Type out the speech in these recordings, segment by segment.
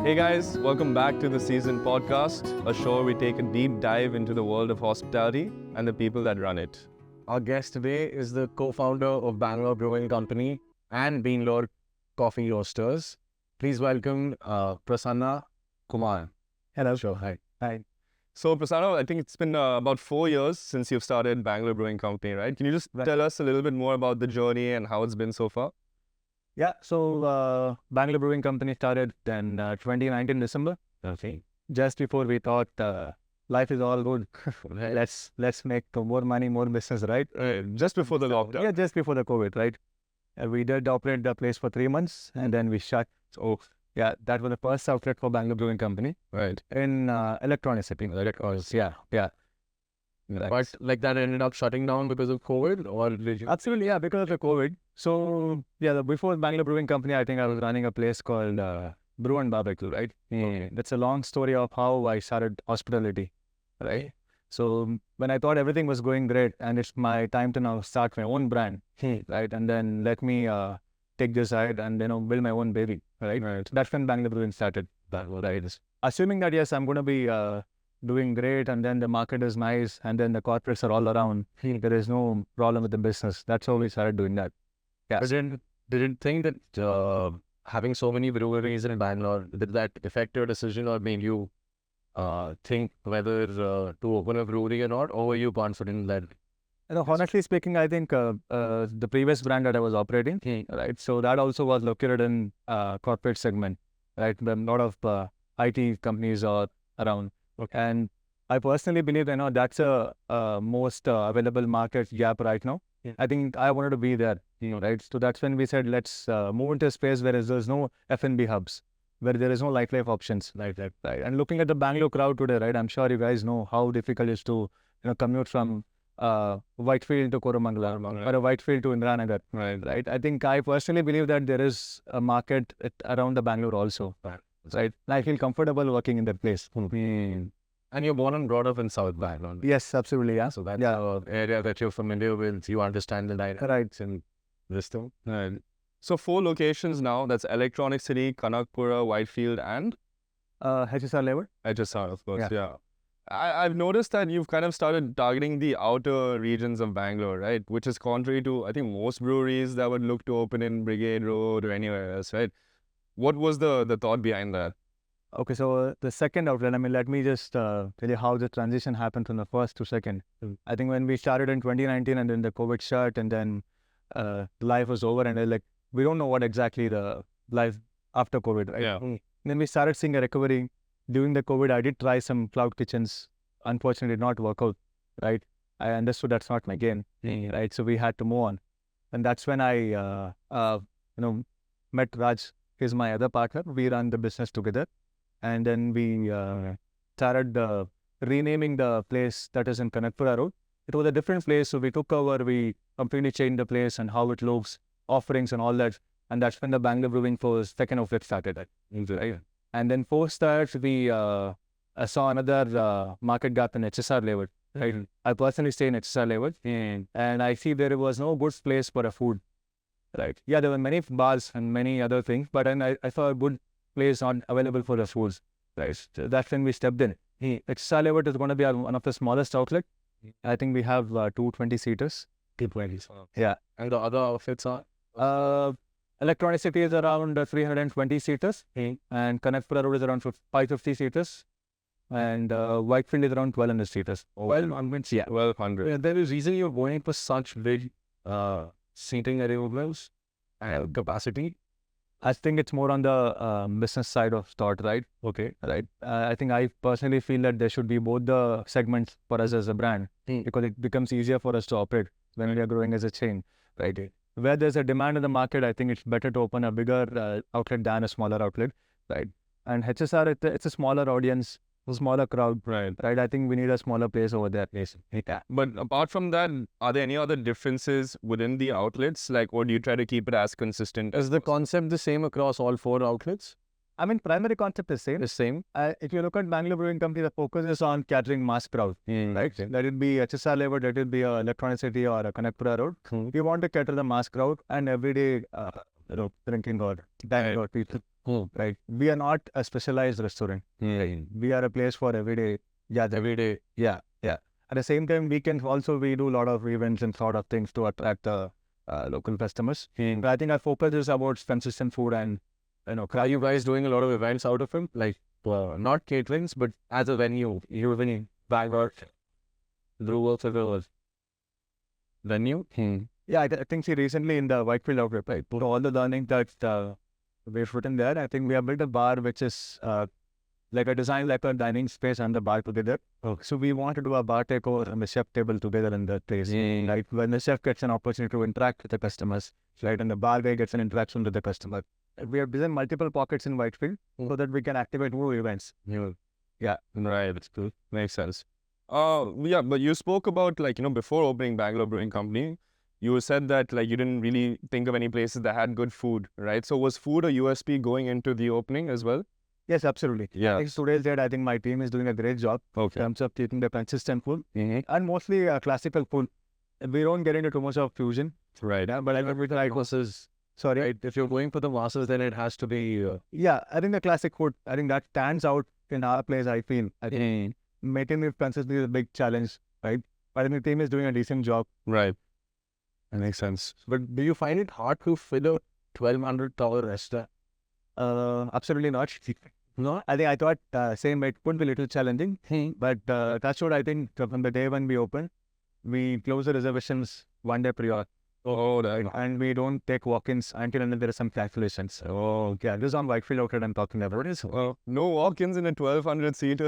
Hey guys, welcome back to the Season Podcast, a show where we take a deep dive into the world of hospitality and the people that run it. Our guest today is the co-founder of Bangalore Brewing Company and Beanlore Coffee Roasters. Please welcome Prasanna Kumar. Hello. Sure, hi. Hi. So Prasanna, I think it's been about 4 years since you've started Bangalore Brewing Company, right? Can you just tell us a little bit more about the journey and how it's been so far? Yeah, so Bangalore Brewing Company started in 2019 December. Okay. Just before we thought life is all good. let's make more money, more business, right? Just before the lockdown. Yeah, just before the COVID, right? We did operate the place for 3 months and then we shut. So yeah, that was the first outlet for Bangalore Brewing Company. Right. In electronic shipping. Yeah. But like that ended up shutting down because of COVID, or did you? Absolutely, yeah, because of the COVID. So yeah, before Bangalore Brewing Company, I think I was running a place called Brew and Barbecue, right? Okay. That's a long story of how I started hospitality, right? So when I thought everything was going great and it's my time to now start my own brand, right? And then let me take this side and build my own baby, right? That's when Bangalore Brewing started. Right. Assuming that yes, I'm going to be doing great and then the market is nice and then the corporates are all around, there is no problem with the business. That's how we started doing that. Yeah. But didn't think that having so many breweries in Bangalore, did that affect your decision or made you think whether to open a brewery or not, or were you confident that? Honestly speaking, I think the previous brand that I was operating, right? So that also was located in corporate segment, right? A lot of IT companies are around. Okay. And I personally believe that's a most available market gap right now. Yeah. I think I wanted to be there, right? So that's when we said let's move into a space where there's no F&B hubs, where there is no nightlife options, right? And looking at the Bangalore crowd today, right? I'm sure you guys know how difficult it is to commute from Whitefield to Koramangala or a Whitefield to Indiranagar, right? I think I personally believe that there is a market around the Bangalore also, right? And I feel comfortable working in that place. And you're born and brought up in South Bangalore. Yes, absolutely, yeah. So that's an area that you're familiar with. You understand the dynamics in this too. Right. So 4 locations now. That's Electronic City, Kanakpura, Whitefield, and HSR level. HSR, of course. Yeah. I've noticed that you've kind of started targeting the outer regions of Bangalore, right? Which is contrary to, I think, most breweries that would look to open in Brigade Road or anywhere else, right? What was the thought behind that? Okay, so the second outlet, let me just tell you how the transition happened from the first to second. I think when we started in 2019 and then the COVID shut and then life was over and we don't know what exactly the life after COVID, right? Yeah. Then we started seeing a recovery. During the COVID, I did try some cloud kitchens. Unfortunately, it did not work out, right? I understood that's not my game, right? So we had to move on. And that's when I, met Raj. He's my other partner. We run the business together. And then we started renaming the place that is in Kanakpura Road. It was a different place, so we took over, we completely changed the place and how it looks, offerings and all that. And that's when the Bangalore Brewing Co's second outlet started. Right? And then post that, we saw another market gap in HSR level. Right? I personally stay in HSR level, and I see there was no good place for a food. Right? Yeah, there were many bars and many other things, but then I saw a good place not available for the foods, right? So that's when we stepped in. HSR level is going to be one of the smallest outlet. I think we have 220 seaters. 220. Yeah. And the other outfits are? Electronic City is around 320 seaters. And Kanakpura Road is around 550 seaters. And Whitefield is around 1200 seaters. 1200. Yeah. 1200. There is reason you're going for such big seating arrangements and capacity. I think it's more on the business side of thought, right? Okay. Right. I think I personally feel that there should be both the segments for us as a brand because it becomes easier for us to operate when we are growing as a chain, right? Where there's a demand in the market, I think it's better to open a bigger outlet than a smaller outlet, right? And HSR, it's a smaller audience, a smaller crowd, right? I think we need a smaller place over there. Yeah. But apart from that, are there any other differences within the outlets? Or do you try to keep it as consistent? Is the concept the same across all 4 outlets? Primary concept is same. The same. If you look at Bangalore Brewing Company, the focus is on catering mass crowd, right? That will be HSR level, that will be a Electronic City or a Kanakpura Road. We want to cater the mass crowd and everyday drinking or dining people. right? We are not a specialized restaurant. We are a place for everyday. Everyday. Yeah. At the same time, we do a lot of events and sort of things to attract the local customers. But I think our focus is about consistent food and, Are you guys doing a lot of events out of him? Like, not caterings, but as a venue, even Bangalore, Brewer for venue? yeah, I think recently in the Whitefield outlet, right? So all the learning that we've written there, I think we have built a bar which is like a design like a dining space and the bar together. So we want to do a bar takeover and the chef table together in that place. Right? When the chef gets an opportunity to interact with the customers, right? And the bar guy gets an interaction with the customer. We have designed multiple pockets in Whitefield so that we can activate more events. Yeah, right. That's cool. Makes sense. Yeah, but you spoke about before opening Bangalore Brewing Company, you said that you didn't really think of any places that had good food, right? So was food a USP going into the opening as well? Yes, absolutely. Yeah. Like today's date, I think my team is doing a great job in terms of keeping the consistent food and mostly classical food. We don't get into too much of fusion. Right. Yeah, but I think we like Versus, sorry. right, if you're going for the masses, then it has to be... Yeah, I think the classic food, I think that stands out in our place, I feel. I think maintaining it consistently is a big challenge, right? But I think the team is doing a decent job. Right. That makes sense. But do you find it hard to fill a $1,200 restaurant? Absolutely not. No, I thought same it would be a little challenging, but that's what I think from the day when we open, we close the reservations one day prior. Oh, right. And we don't take walk-ins until and then there are some calculations. Oh, yeah. This is on Whitefield outlet I'm talking about. No walk-ins in a 1,200 seater.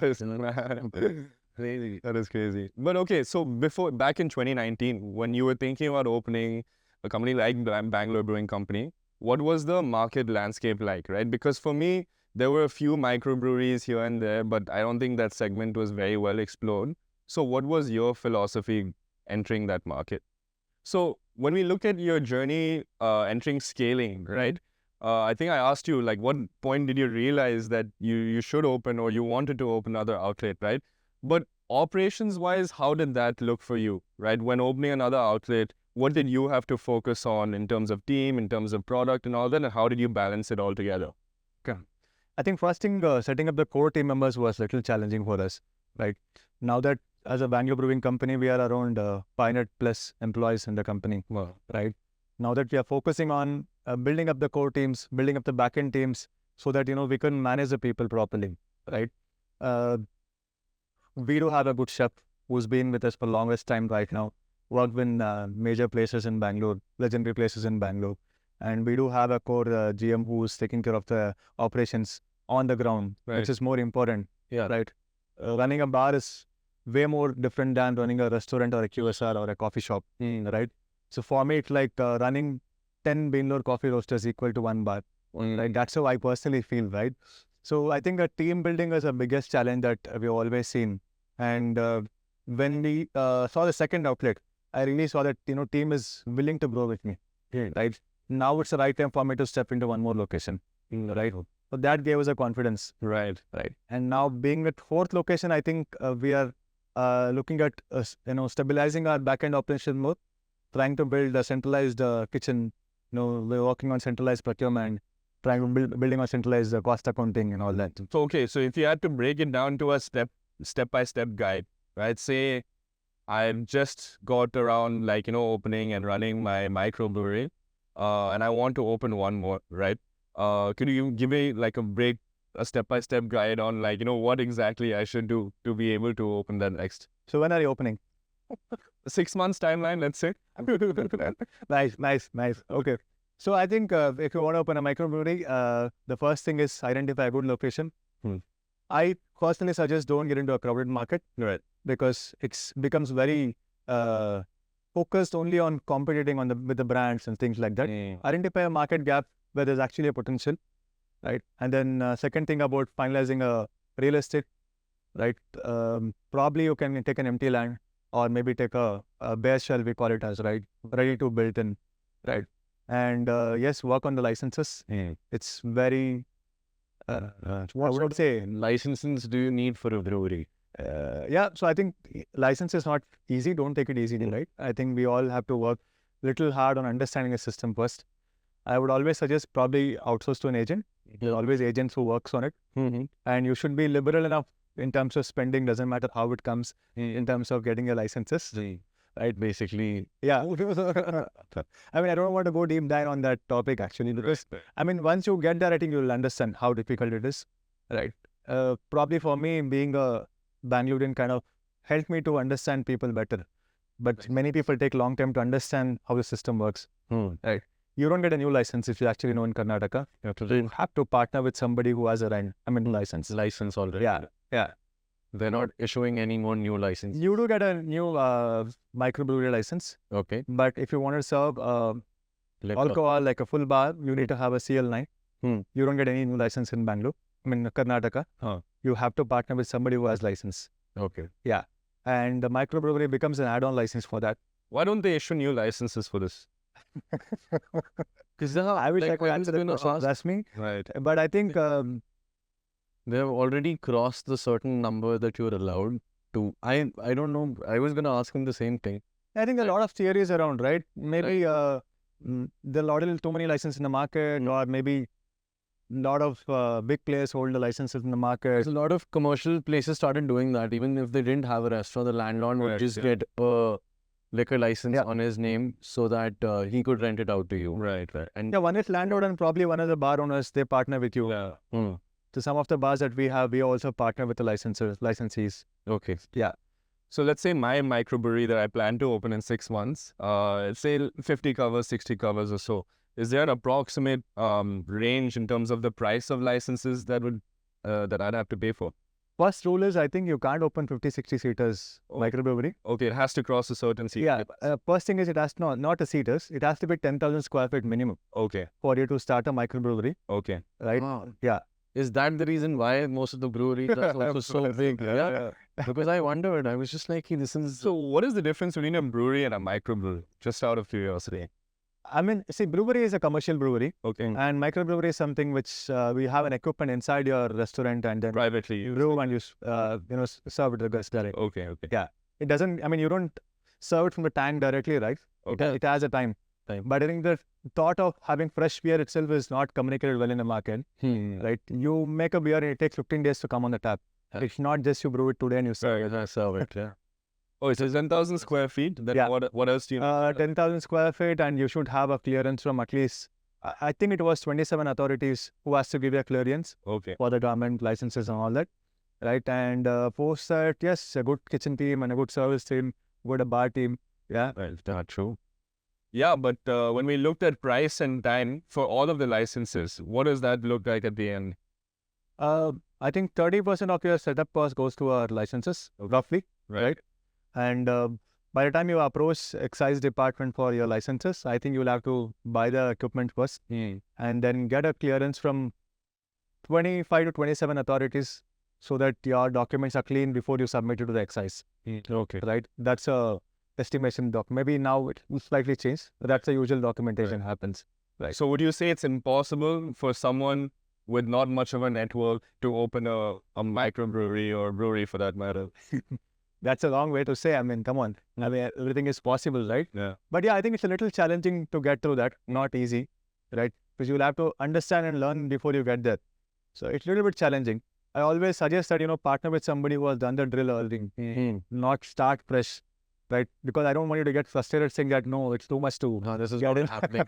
Crazy. That is crazy. But okay, so back in 2019, when you were thinking about opening a company like Bangalore Brewing Company, what was the market landscape like, right? Because for me, there were a few microbreweries here and there, but I don't think that segment was very well explored. So what was your philosophy entering that market? So when we look at your journey entering scaling, right? I think I asked you, what point did you realize that you should open or you wanted to open another outlet, right? But operations-wise, how did that look for you, right? When opening another outlet, what did you have to focus on in terms of team, in terms of product and all that, and how did you balance it all together? Okay. I think first thing, setting up the core team members was a little challenging for us, right? Now that as a Bangalore Brewing Company, we are around 500 plus employees in the company, right? Now that we are focusing on building up the core teams, building up the back-end teams so that, we can manage the people properly, right? We do have a good chef who's been with us for the longest time right now, worked in major places in Bangalore, legendary places in Bangalore. And we do have a core GM who's taking care of the operations on the ground, which is more important, right? Running a bar is way more different than running a restaurant or a QSR or a coffee shop, right? So for me, it's like running 10 Beanlore Coffee Roasters equal to one bar, right? That's how I personally feel, right? So I think team building is the biggest challenge that we've always seen. And when we saw the second outlet, I really saw that, team is willing to grow with me, right? Now it's the right time for me to step into one more location, right? So that gave us a confidence. Right. And now being at fourth location, I think we are looking at, stabilizing our back-end operation more, trying to build a centralized kitchen. We're working on centralized procurement, trying to building on centralized cost accounting and all that. So, okay, so if you had to break it down to a step-by-step guide, right? Say I've just got around opening and running my microbrewery, and I want to open one more, right? Could you give me a step-by-step guide on what exactly I should do to be able to open that next? So when are you opening? 6 months timeline, let's say. Nice. Okay. So I think if you want to open a microbrewery, the first thing is identify a good location. I personally suggest don't get into a crowded market, right? Because it becomes very focused only on competing with the brands and things like that. Identify a market gap where there's actually a potential, right? And then second thing about finalizing a real estate, right? Probably you can take an empty land or maybe take a bare shell, we call it as, right? Ready to build in, right? And yes, work on the licenses. It's very, what would I say? Licenses do you need for a brewery? Yeah, so I think license is not easy. Don't take it easily, right? I think we all have to work a little hard on understanding the system first. I would always suggest probably outsource to an agent, There's always agents who works on it. And you should be liberal enough in terms of spending, doesn't matter how it comes in terms of getting your licenses. Right, basically. Yeah. I mean, I don't want to go deep dive on that topic actually, because I mean, once you get there, I think you'll understand how difficult it is. Right. Probably for me, being a Bangalorean kind of helped me to understand people better. But many people take long time to understand how the system works. Right. You don't get a new license if you actually know in Karnataka. You have to partner with somebody who has a license. License already. Yeah. They're not issuing any more new license. You do get a new microbrewery license. Okay. But if you want to serve alcohol like a full bar, you need to have a CL9. You don't get any new license in Bangalore. I mean, Karnataka. You have to partner with somebody who has license. Okay. Yeah. And the microbrewery becomes an add-on license for that. Why don't they issue new licenses for this? Because I wish I could answer that. That's me. Right. But I think they have already crossed the certain number that you're allowed to. I don't know. I was going to ask him the same thing. I think there are a lot of theories around, right? Maybe there are a lot of too many licenses in the market, or maybe a lot of big players hold the licenses in the market. A lot of commercial places started doing that. Even if they didn't have a restaurant, the landlord would just get a liquor license on his name so that he could rent it out to you. Right. And one is landlord and probably one of the bar owners, they partner with you. Yeah. To some of the bars that we have, we also partner with the licensees. Okay. Yeah. So let's say my microbrewery that I plan to open in 6 months, say 50 covers, 60 covers or so. Is there an approximate range in terms of the price of licenses that I'd have to pay for? First rule is, I think you can't open 50, 60 seaters microbrewery. Okay, it has to cross a certain seat. Yeah. First thing is, it has not a seaters. It has to be 10,000 square feet minimum. Okay. For you to start a microbrewery. Okay. Right? Yeah. Is that the reason why most of the breweries are also so big? Yeah. Because I wondered. I was just like, this is... So what is the difference between a brewery and a microbrewery? Just out of curiosity. I mean, see, brewery is a commercial brewery. Okay. And microbrewery is something which we have an equipment inside your restaurant and then privately you brew and you serve it to the guests directly. Okay. Yeah. It doesn't, I mean, you don't serve it from the tank directly, right? Okay. It has a time. But I think the thought of having fresh beer itself is not communicated well in the market. Right? You make a beer and it takes 15 days to come on the tap. It's not just you brew it today and you serve it. Yeah. Oh, it's 10,000 square feet? Then what else do you know? 10,000 square feet, and you should have a clearance from at least, I think it was 27 authorities who has to give you a clearance for the government licenses and all that. Right? And post that, yes, a good kitchen team and a good service team, good bar team. Yeah. Well, that's true. Yeah, but when we looked at price and time for all of the licenses, what does that look like at the end? I think 30% of your setup cost goes to our licenses, roughly. Right? And by the time you approach excise department for your licenses, I think you'll have to buy the equipment first and then get a clearance from 25 to 27 authorities so that your documents are clean before you submit it to the excise. Okay. Right? That's a estimation doc. Maybe now it will slightly change, but that's the usual documentation happens. Right. So would you say it's impossible for someone with not much of a network to open a microbrewery or brewery for that matter? That's a long way to say. I mean, come on. I mean, everything is possible, right? Yeah. But yeah, I think it's a little challenging to get through that. Not easy, right? Because you'll have to understand and learn before you get there. So it's a little bit challenging. I always suggest that, partner with somebody who has done the drill early, not start fresh, right? Because I don't want you to get frustrated saying that, no, it's too much to... No, this is not happening.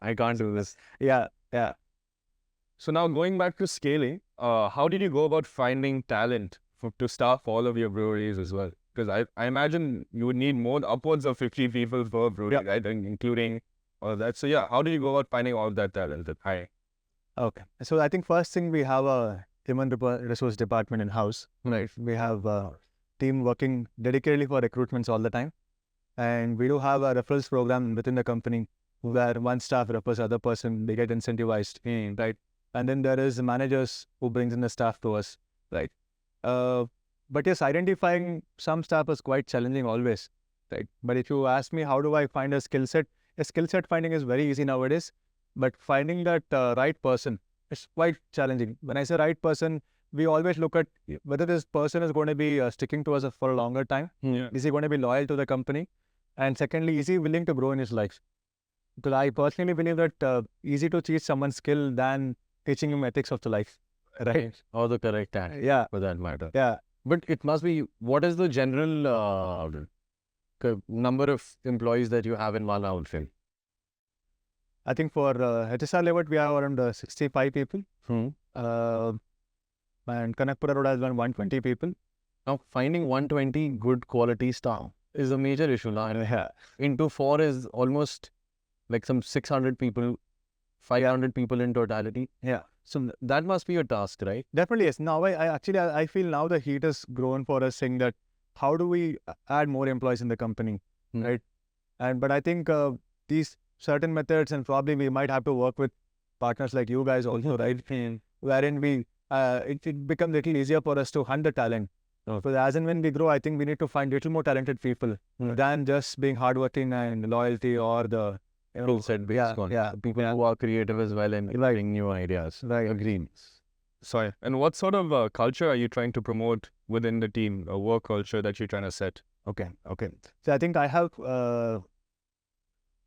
I can't do this. Yeah. So now going back to scaling, how did you go about finding talent to staff all of your breweries as well? Because I imagine you would need more, upwards of 50 people per brewery, right? Including all of that. So yeah, how did you go about finding all of that talent? Okay. So I think first thing, we have a human resource department in-house, right? We have a team working dedicatedly for recruitments all the time. And we do have a referrals program within the company where one staff refers other person, they get incentivized, right? And then there is managers who brings in the staff to us, right? But yes, identifying some staff is quite challenging always, right? But if you ask me, how do I find a skill set finding is very easy nowadays, but finding that right person is quite challenging. When I say right person, we always look at whether this person is going to be sticking to us for a longer time. Is he going to be loyal to the company? And secondly, is he willing to grow in his life? Because I personally believe that easy to teach someone's skill than teaching him ethics of the life, right? Or the correct act, Yeah, for that matter. yeah. But it must be, what is the general number of employees that you have in one outfit? I think for HSR level, we have around 65 people. And Kanakpura Road has around 120 people. Now, finding 120 good quality staff is a major issue now. And Yeah. into 4 is almost like some 600 people, 500 people in totality. Yeah. So that must be a task, right? Definitely, yes. Now, I feel now the heat has grown for us, saying that how do we add more employees in the company, right? But I think these certain methods, and probably we might have to work with partners like you guys also, right? Wherein we it becomes a little easier for us to hunt the talent. Because as and when we grow, I think we need to find little more talented people than just being hardworking and loyalty or the Skill set based people who are creative as well and bring new ideas. Right. Agreed. Sorry. And what sort of culture are you trying to promote within the team, a work culture that you're trying to set? Okay. So I think I have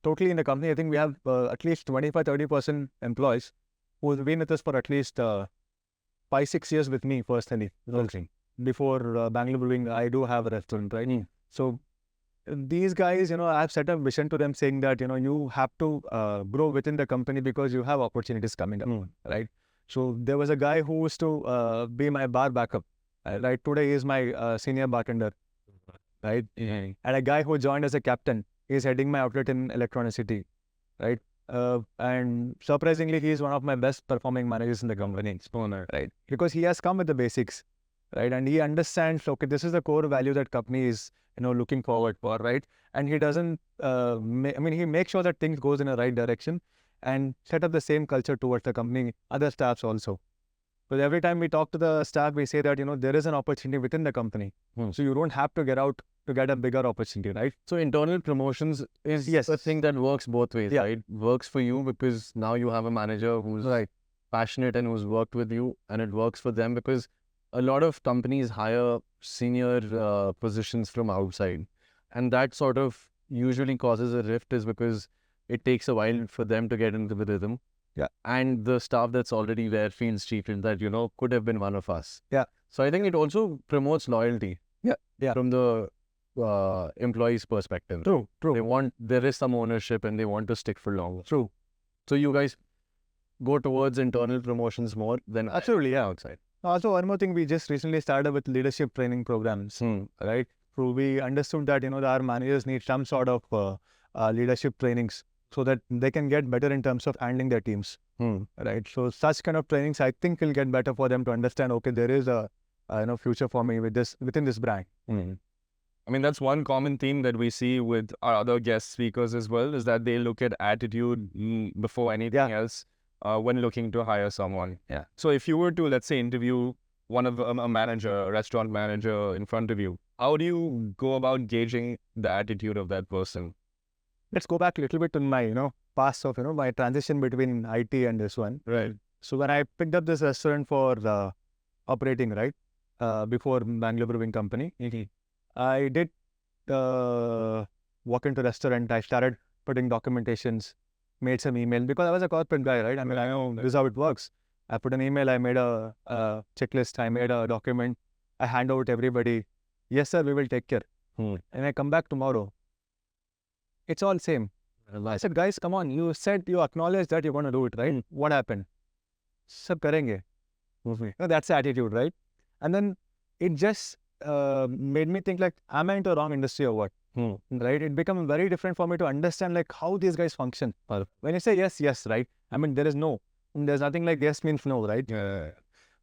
totally in the company, I think we have at least 25-30% employees who have been with us for at least 5-6 years with me personally. Before Bangalore Brewing, I do have a restaurant, right? So these guys, I've set a vision to them saying that, you have to grow within the company because you have opportunities coming up, right? So there was a guy who used to be my bar backup, right? Today he is my senior bartender, right? And a guy who joined as a captain is heading my outlet in Electronicity, right? And surprisingly, he is one of my best performing managers in the company, right? Because he has come with the basics, right? And he understands, okay, this is the core value that company is, looking forward for, right? And he doesn't, he makes sure that things goes in the right direction and set up the same culture towards the company, other staffs also. But every time we talk to the staff, we say that, there is an opportunity within the company. So you don't have to get out to get a bigger opportunity, right? So internal promotions is a thing that works both ways, right? Works for you because now you have a manager who's passionate and who's worked with you, and it works for them because a lot of companies hire senior positions from outside, and that sort of usually causes a rift is because it takes a while for them to get into the rhythm. Yeah. And the staff that's already there feels cheated that, could have been one of us. Yeah. So I think it also promotes loyalty. Yeah. From the employees' perspective. True. There is some ownership and they want to stick for long. True. So you guys go towards internal promotions more than Absolutely, yeah. outside. Also, one more thing, we just recently started with leadership training programs, right? So we understood that, our managers need some sort of leadership trainings so that they can get better in terms of handling their teams, right? So such kind of trainings, I think, will get better for them to understand, okay, there is a future for me within this brand. I mean, that's one common theme that we see with our other guest speakers as well, is that they look at attitude before anything else when looking to hire someone. Yeah. So if you were to, let's say, interview one of a manager, a restaurant manager in front of you, how do you go about gauging the attitude of that person? Let's go back a little bit to my, past of, my transition between IT and this one. Right. So when I picked up this restaurant for operating, right, before Bangalore Brewing Company, I did walk into restaurant. I started putting documentations, made some email because I was a corporate guy, right? I mean, I know this is how it works. I put an email, I made a checklist, I made a document, I hand over to everybody. Yes, sir, we will take care. And I come back tomorrow. It's all same. I said, guys, come on. You said you acknowledge that you're going to do it, right? What happened? Sab karenge. That's the attitude, right? And then it just made me think like, am I in the wrong industry or what? Right? It became very different for me to understand like how these guys function. When you say yes, right? I mean, there's nothing like yes means no, right? Yeah.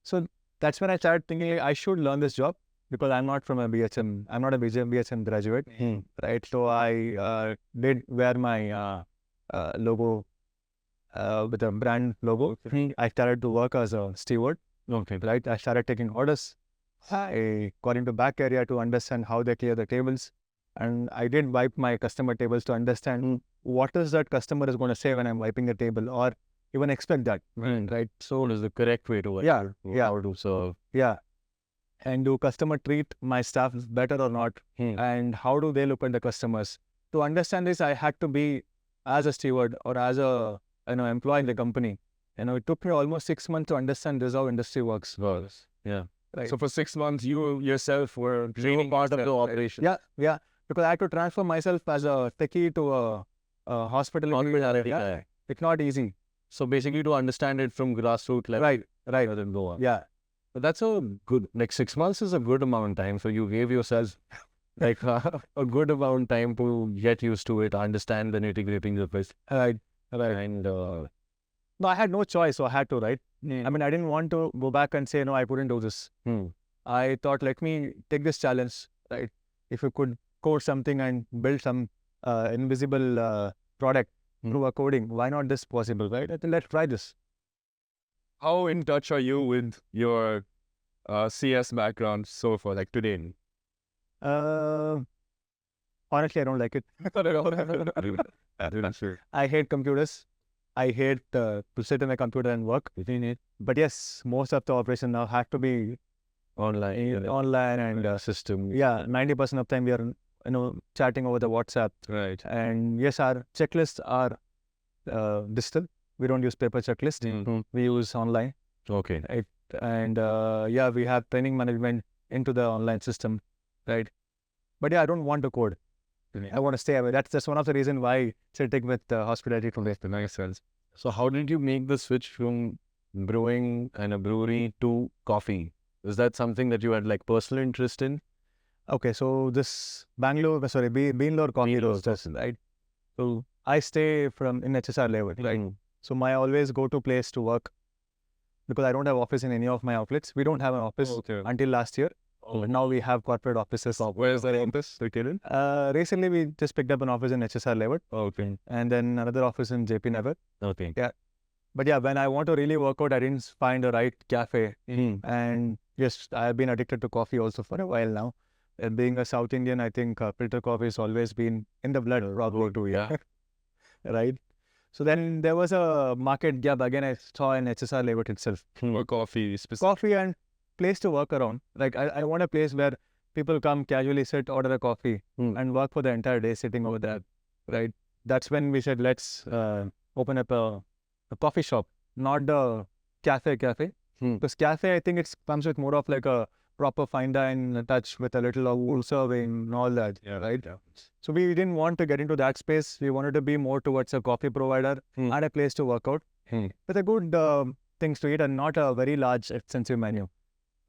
So that's when I started thinking I should learn this job because I'm not from a BHM. I'm not a BHM graduate, right? So I did wear my logo with a brand logo. I started to work as a steward. Right? I started taking orders. I got into back area to understand how they clear the tables. And I did wipe my customer tables to understand what is that customer is going to say when I'm wiping the table or even expect that. Right? So what is the correct way to work? How to serve. Yeah. And do customer treat my staff better or not? And how do they look at the customers? To understand this, I had to be as a steward or as a employee in the company. It took me almost 6 months to understand this how industry works. Yeah. Right. So for 6 months, you yourself were training Part of the yourself, right? operation. Yeah. Because I had to transfer myself as a techie to a hospitality. Yeah. It's not easy. So basically to understand it from grassroots level. Right. Rather than go on. Yeah. But that's a good, 6 months is a good amount of time. So you gave yourself a good amount of time to get used to it, understand the nitty-gritty of it. Right. And No, I had no choice, so I had to, right? I mean, I didn't want to go back and say, no, I couldn't do this. I thought, let me take this challenge, right? If you could code something and build some invisible product through a coding, why not this possible, right? I think let's try this. How in touch are you with your CS background so far, like today? Honestly, I don't like it. Sure. I hate computers. I hate to sit in a computer and work. But yes, most of the operation now have to be online and system. yeah, 90% of time we are chatting over the WhatsApp. Right. And yes, our checklists are digital. We don't use paper checklist. We use online. Okay. Right? And yeah, we have training management into the online system, right? But yeah, I don't want to code. I want to stay away. That's one of the reasons why sitting with hospitality today. Makes sense. So how did you make the switch from brewing and a brewery to coffee? Is that something that you had like personal interest in? Okay, so this Beanlore Coffee Roasters, right? So I stay in HSR level, right? So my always go-to place to work, because I don't have office in any of my outlets. We don't have an office until last year. But now we have corporate offices. Where is that office located? Recently, we just picked up an office in HSR level. Okay. And then another office in JP Nagar. Okay. Yeah. But yeah, when I want to really work out, I didn't find the right cafe. And yes, I have been addicted to coffee also for a while now. And being a South Indian, I think filter coffee has always been in the blood. Probably too, yeah. Right. So then there was a market gap again. I saw in HSR level itself. Or coffee specific. Coffee and place to work around. Like I want a place where people come casually sit, order a coffee and work for the entire day sitting over there. Right. That's when we said, let's open up a coffee shop, not the cafe. Because cafe, I think it comes with more of like a proper fine dine touch with a little of wool serving and all that. Yeah. Right. Yeah. So we didn't want to get into that space. We wanted to be more towards a coffee provider and a place to work out with a good things to eat and not a very large extensive menu.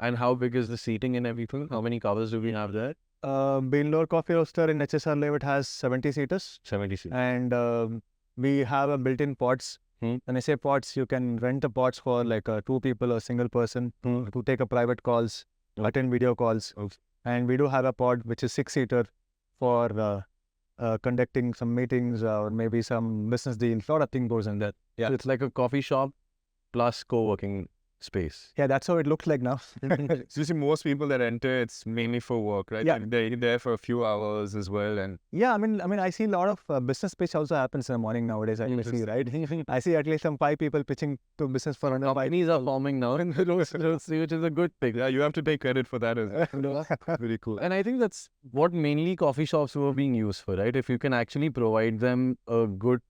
And how big is the seating and everything? How many covers do we have there? Beanlore Coffee Roaster in HSR level has 70 seaters. 70 seats. And we have a built-in pods. When I say pods, you can rent the pods for like 2 people or a single person to take a private calls, attend video calls. And we do have a pod which is 6-seater for conducting some meetings or maybe some business deals. A lot of things goes in there. Yeah. So it's like a coffee shop plus co-working space. Yeah, that's how it looks like now. So you see most people that enter, it's mainly for work, right? Yeah. They're there for a few hours as well. And yeah, I mean, I see a lot of business pitch also happens in the morning nowadays. I see, right? I see at least some 5 people pitching to business for another 5. Companies are forming now in the roastery, which is a good thing. yeah, you have to take credit for that as well. Very cool. And I think that's what mainly coffee shops were being used for, right? If you can actually provide them a good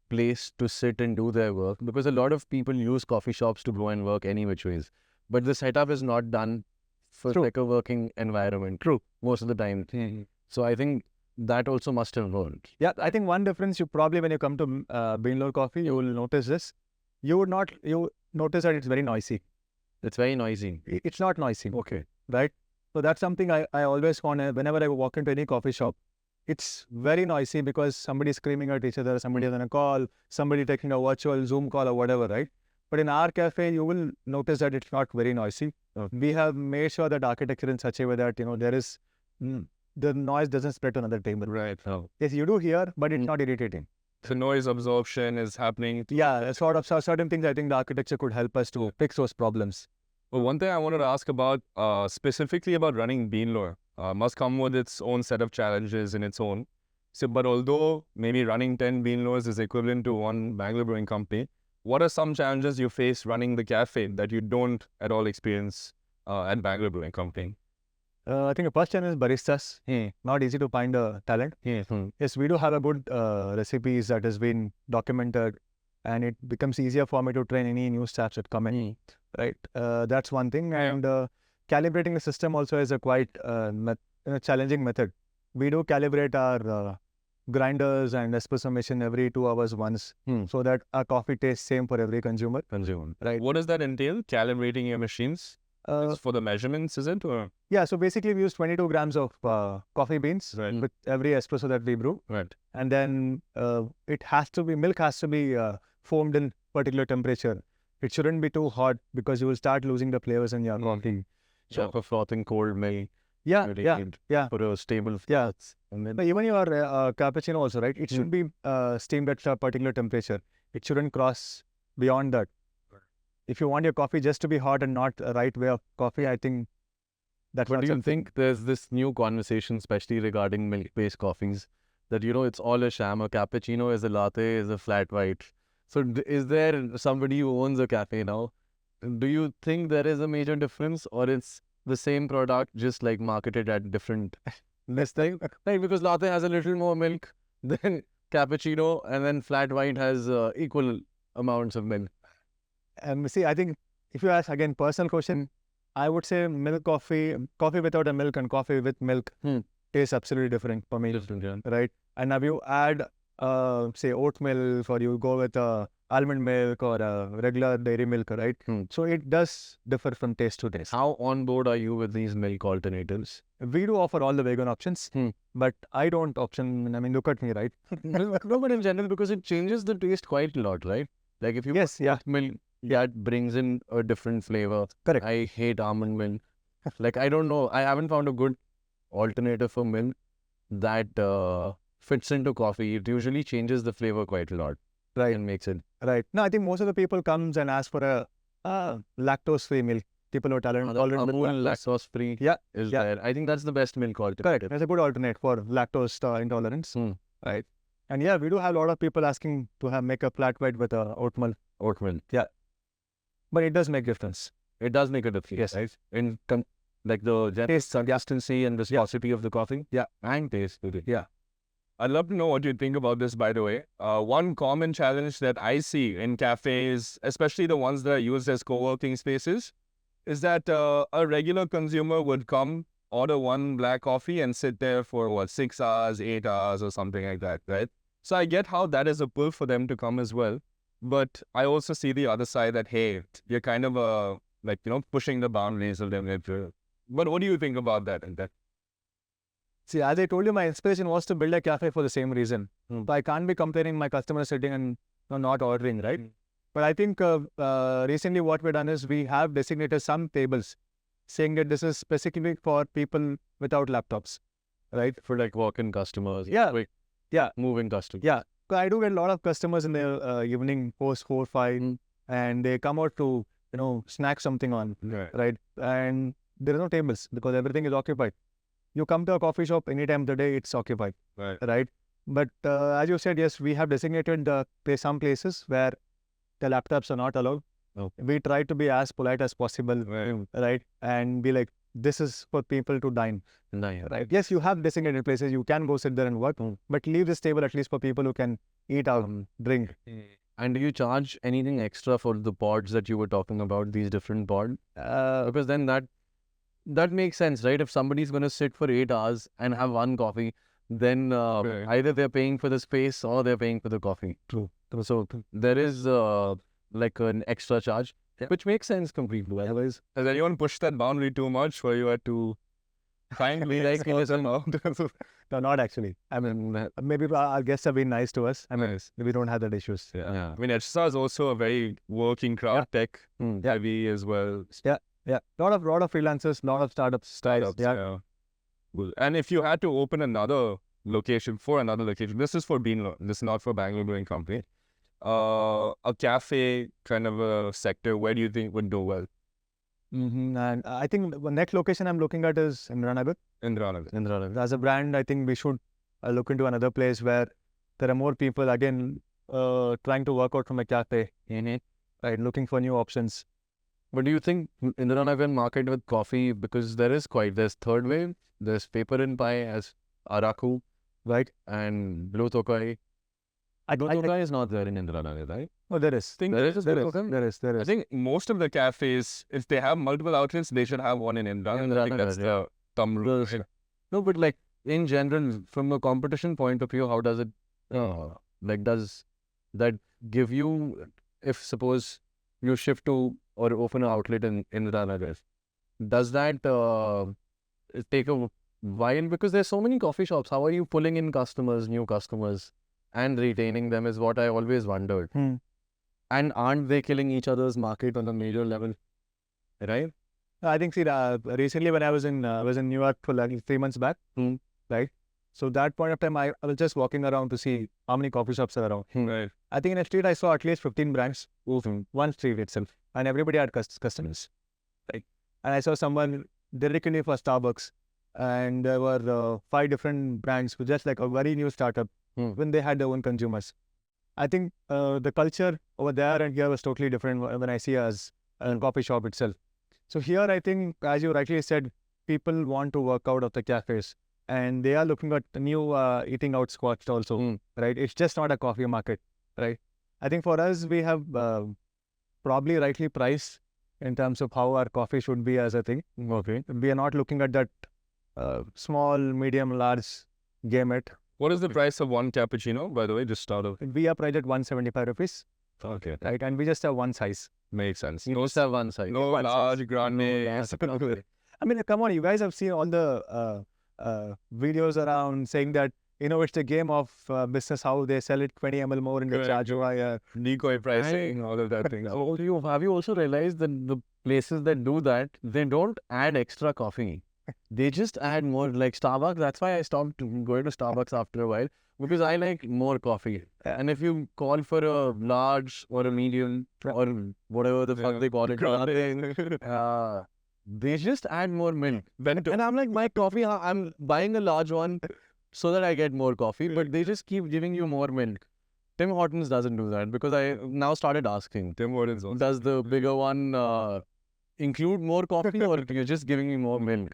place to sit and do their work, because a lot of people use coffee shops to go and work any which ways. But the setup is not done for like a working environment. True. Most of the time. So I think that also must have learned. Yeah, I think one difference you probably when you come to Beanlore Coffee, you will notice this. You notice that it's very noisy. It's very noisy. It's not noisy. Okay. Right? So that's something I always want whenever I walk into any coffee shop. It's very noisy because somebody's screaming at each other, somebody's on a call, somebody taking a virtual Zoom call or whatever, right? But in our cafe, you will notice that it's not very noisy. We have made sure that architecture in such a way that, there is, the noise doesn't spread to another table. Right. Yes, you do hear, but it's not irritating. So noise absorption is happening. Yeah, certain things I think the architecture could help us to fix those problems. Well, one thing I wanted to ask about, specifically about running Beanlore, must come with its own set of challenges in its own. So, but although maybe running 10 Beanlores is equivalent to one Bangalore Brewing Company, what are some challenges you face running the cafe that you don't at all experience at Bangalore Brewing Company? I think the first challenge is baristas. Not easy to find talent. Yes, we do have a good recipes that has been documented and it becomes easier for me to train any new staffs that come in, right? That's one thing. And calibrating the system also is a quite challenging method. We do calibrate our grinders and espresso machine every 2 hours once, so that our coffee tastes same for every consumer. Right. What does that entail? Calibrating your machines? It's for the measurements, is it? Or? Yeah, so basically we use 22 grams of coffee beans with every espresso that we brew. Right. And then milk has to be foamed in particular temperature. It shouldn't be too hot because you will start losing the flavors in your coffee. So for frothing cold milk. Yeah. For a stable fats. And then even your cappuccino also, right? It should be steamed at a particular temperature. It shouldn't cross beyond that. If you want your coffee just to be hot and not a right way of coffee, I think that's what. But do you think there's this new conversation, especially regarding milk-based coffees, that, it's all a sham? A cappuccino is a latte, is a flat white. So is there somebody who owns a cafe now? Do you think there is a major difference, or it's the same product, just like marketed at different less time? Right, because latte has a little more milk than cappuccino, and then flat white has equal amounts of milk. And see, I think if you ask again, personal question, I would say milk coffee without a milk and coffee with milk tastes absolutely different for me. Right? And now you add, say, oat milk, or you go with almond milk or regular dairy milk, right? So it does differ from taste to taste. How on board are you with these milk alternatives? We do offer all the vegan options, but I don't option. I mean, look at me, right? No, but in general, because it changes the taste quite a lot, right? Like if you put milk, that brings in a different flavor. Correct. I hate almond milk. Like, I don't know. I haven't found a good alternative for milk that fits into coffee. It usually changes the flavor quite a lot. Right. And makes it. Right. No, I think most of the people comes and ask for a lactose-free milk. People who are tolerant lactose-free is there. I think that's the best milk alternative. Correct. That's a good alternate for lactose intolerance. Right. And yeah, we do have a lot of people asking to make a flat white with oat milk. Yeah. But it does make difference. It does make a difference. Yes. Right? In like the taste, consistency, and viscosity of the coffee. Yeah. And taste. Yeah. I'd love to know what you think about this, by the way. One common challenge that I see in cafes, especially the ones that are used as co-working spaces, is that a regular consumer would come, order one black coffee and sit there for 6 hours, 8 hours or something like that, right? So I get how that is a pull for them to come as well. But I also see the other side that, hey, you're kind of pushing the boundaries of them. But what do you think about that? See, as I told you, my inspiration was to build a cafe for the same reason. So I can't be comparing my customer sitting and not ordering, right? But I think recently what we've done is we have designated some tables saying that this is specifically for people without laptops, right? For like walk-in customers. Moving customers. Yeah. I do get a lot of customers in the evening post 4, 5, and they come out to, snack something on, right? And there are no tables because everything is occupied. You come to a coffee shop anytime of the day, it's occupied, right? But as you said, yes, we have designated some places where the laptops are not allowed. We try to be as polite as possible, right? And be like, this is for people to dine, right? Yes, you have designated places. You can go sit there and work, but leave this table at least for people who can eat out, drink. And do you charge anything extra for the pods that you were talking about, these different pods? Because then that makes sense, right? If somebody's going to sit for 8 hours and have one coffee, then either they're paying for the space or they're paying for the coffee. True. So there is like an extra charge. Which makes sense completely. Otherwise, has anyone pushed that boundary too much where you had to kindly like No, not actually. I mean, maybe our guests have been nice to us. I mean, we don't have that issues. I mean, HSR is also a very working crowd, tech heavy as well. Yeah. Lot of freelancers, lot of startups. Yeah. And if you had to open another location, this is for Beanlore. This is not for Bangalore Brewing Company. A cafe kind of a sector, where do you think would do well? And I think the next location I'm looking at is Indranagar. As a brand, I think we should look into another place where there are more people, again, trying to work out from a cafe, right, looking for new options. But do you think Indranagar market with coffee, because there's third wave, there's paper and pie as Araku, right, and Blue Tokai. Gotoka is not there in Indranagar, right? Oh, there is. There is. There I is. think most of the cafes, if they have multiple outlets, they should have one in Indra. I think that's the thumb rule. No, but like in general, from a competition point of view, how does it, does that give you, if suppose you shift to or open an outlet in Indranagar, does that take a while? Because there's so many coffee shops. How are you pulling in customers, new customers, and retaining them is what I always wondered. And aren't they killing each other's market on a major level, right? I think, see, recently when I was in New York for like 3 months back, right? So that point of time, I was just walking around to see how many coffee shops are around. Right. I think in a street, I saw at least 15 brands, one street itself, and everybody had customers, right? And I saw someone directly for Starbucks, and there were 5 different brands, with just like a very new startup, when they had their own consumers. I think the culture over there and here was totally different when I see as a coffee shop itself. So here, I think, as you rightly said, people want to work out of the cafes, and they are looking at new eating out spots also, right? It's just not a coffee market, right? I think for us, we have probably rightly priced in terms of how our coffee should be as a thing. Okay. We are not looking at that small, medium, large gamut. What is the price of one cappuccino, by the way, just out of? We are priced at 175 rupees, Okay. right? And we just have one size. Makes sense. You just have one side. No large, grande. I mean, come on, you guys have seen all the videos around saying that, it's a game of business, how they sell it 20 ml more and they charge decoy pricing, all of that things. Have you also realized that the places that do that, they don't add extra coffee. They just add more, like Starbucks. That's why I stopped going to Starbucks after a while, because I like more coffee. And if you call for a large or a medium or whatever the fuck they call it, they just add more milk. And I'm like, my coffee, I'm buying a large one so that I get more coffee, but they just keep giving you more milk. Tim Hortons doesn't do that, because I now started asking, Tim Hortons also. does the bigger one include more coffee, or you're just giving me more milk?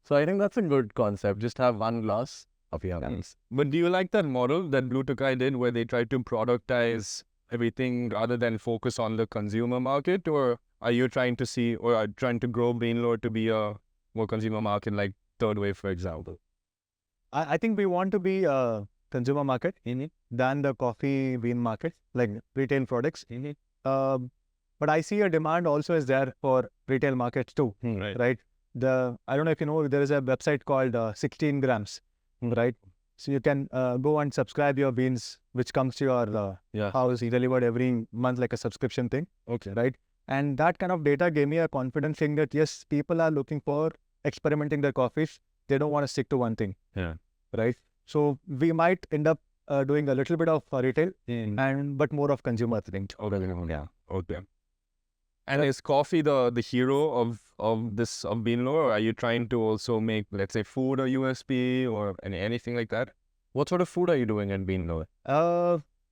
So I think that's a good concept. Just have one glass of your hands. But do you like that model that Blue Tokai did, where they tried to productize everything rather than focus on the consumer market? Or are you trying to see, or are trying to grow Beanlore to be a more consumer market, like Third Wave, for example? I think we want to be a consumer market than the coffee bean market, like retail products. But I see a demand also is there for retail markets too, right? I don't know if you know, there is a website called 16 grams, right? So you can go and subscribe your beans, which comes to your house, delivered every month like a subscription thing. Okay. Right? And that kind of data gave me a confidence saying that, yes, people are looking for experimenting their coffees. They don't want to stick to one thing. Yeah. Right? So we might end up doing a little bit of retail, but more of consumer thing. Yeah. Okay. And is coffee the hero of Beanlore, or are you trying to also make, let's say, food a USP or anything like that? What sort of food are you doing at Beanlore?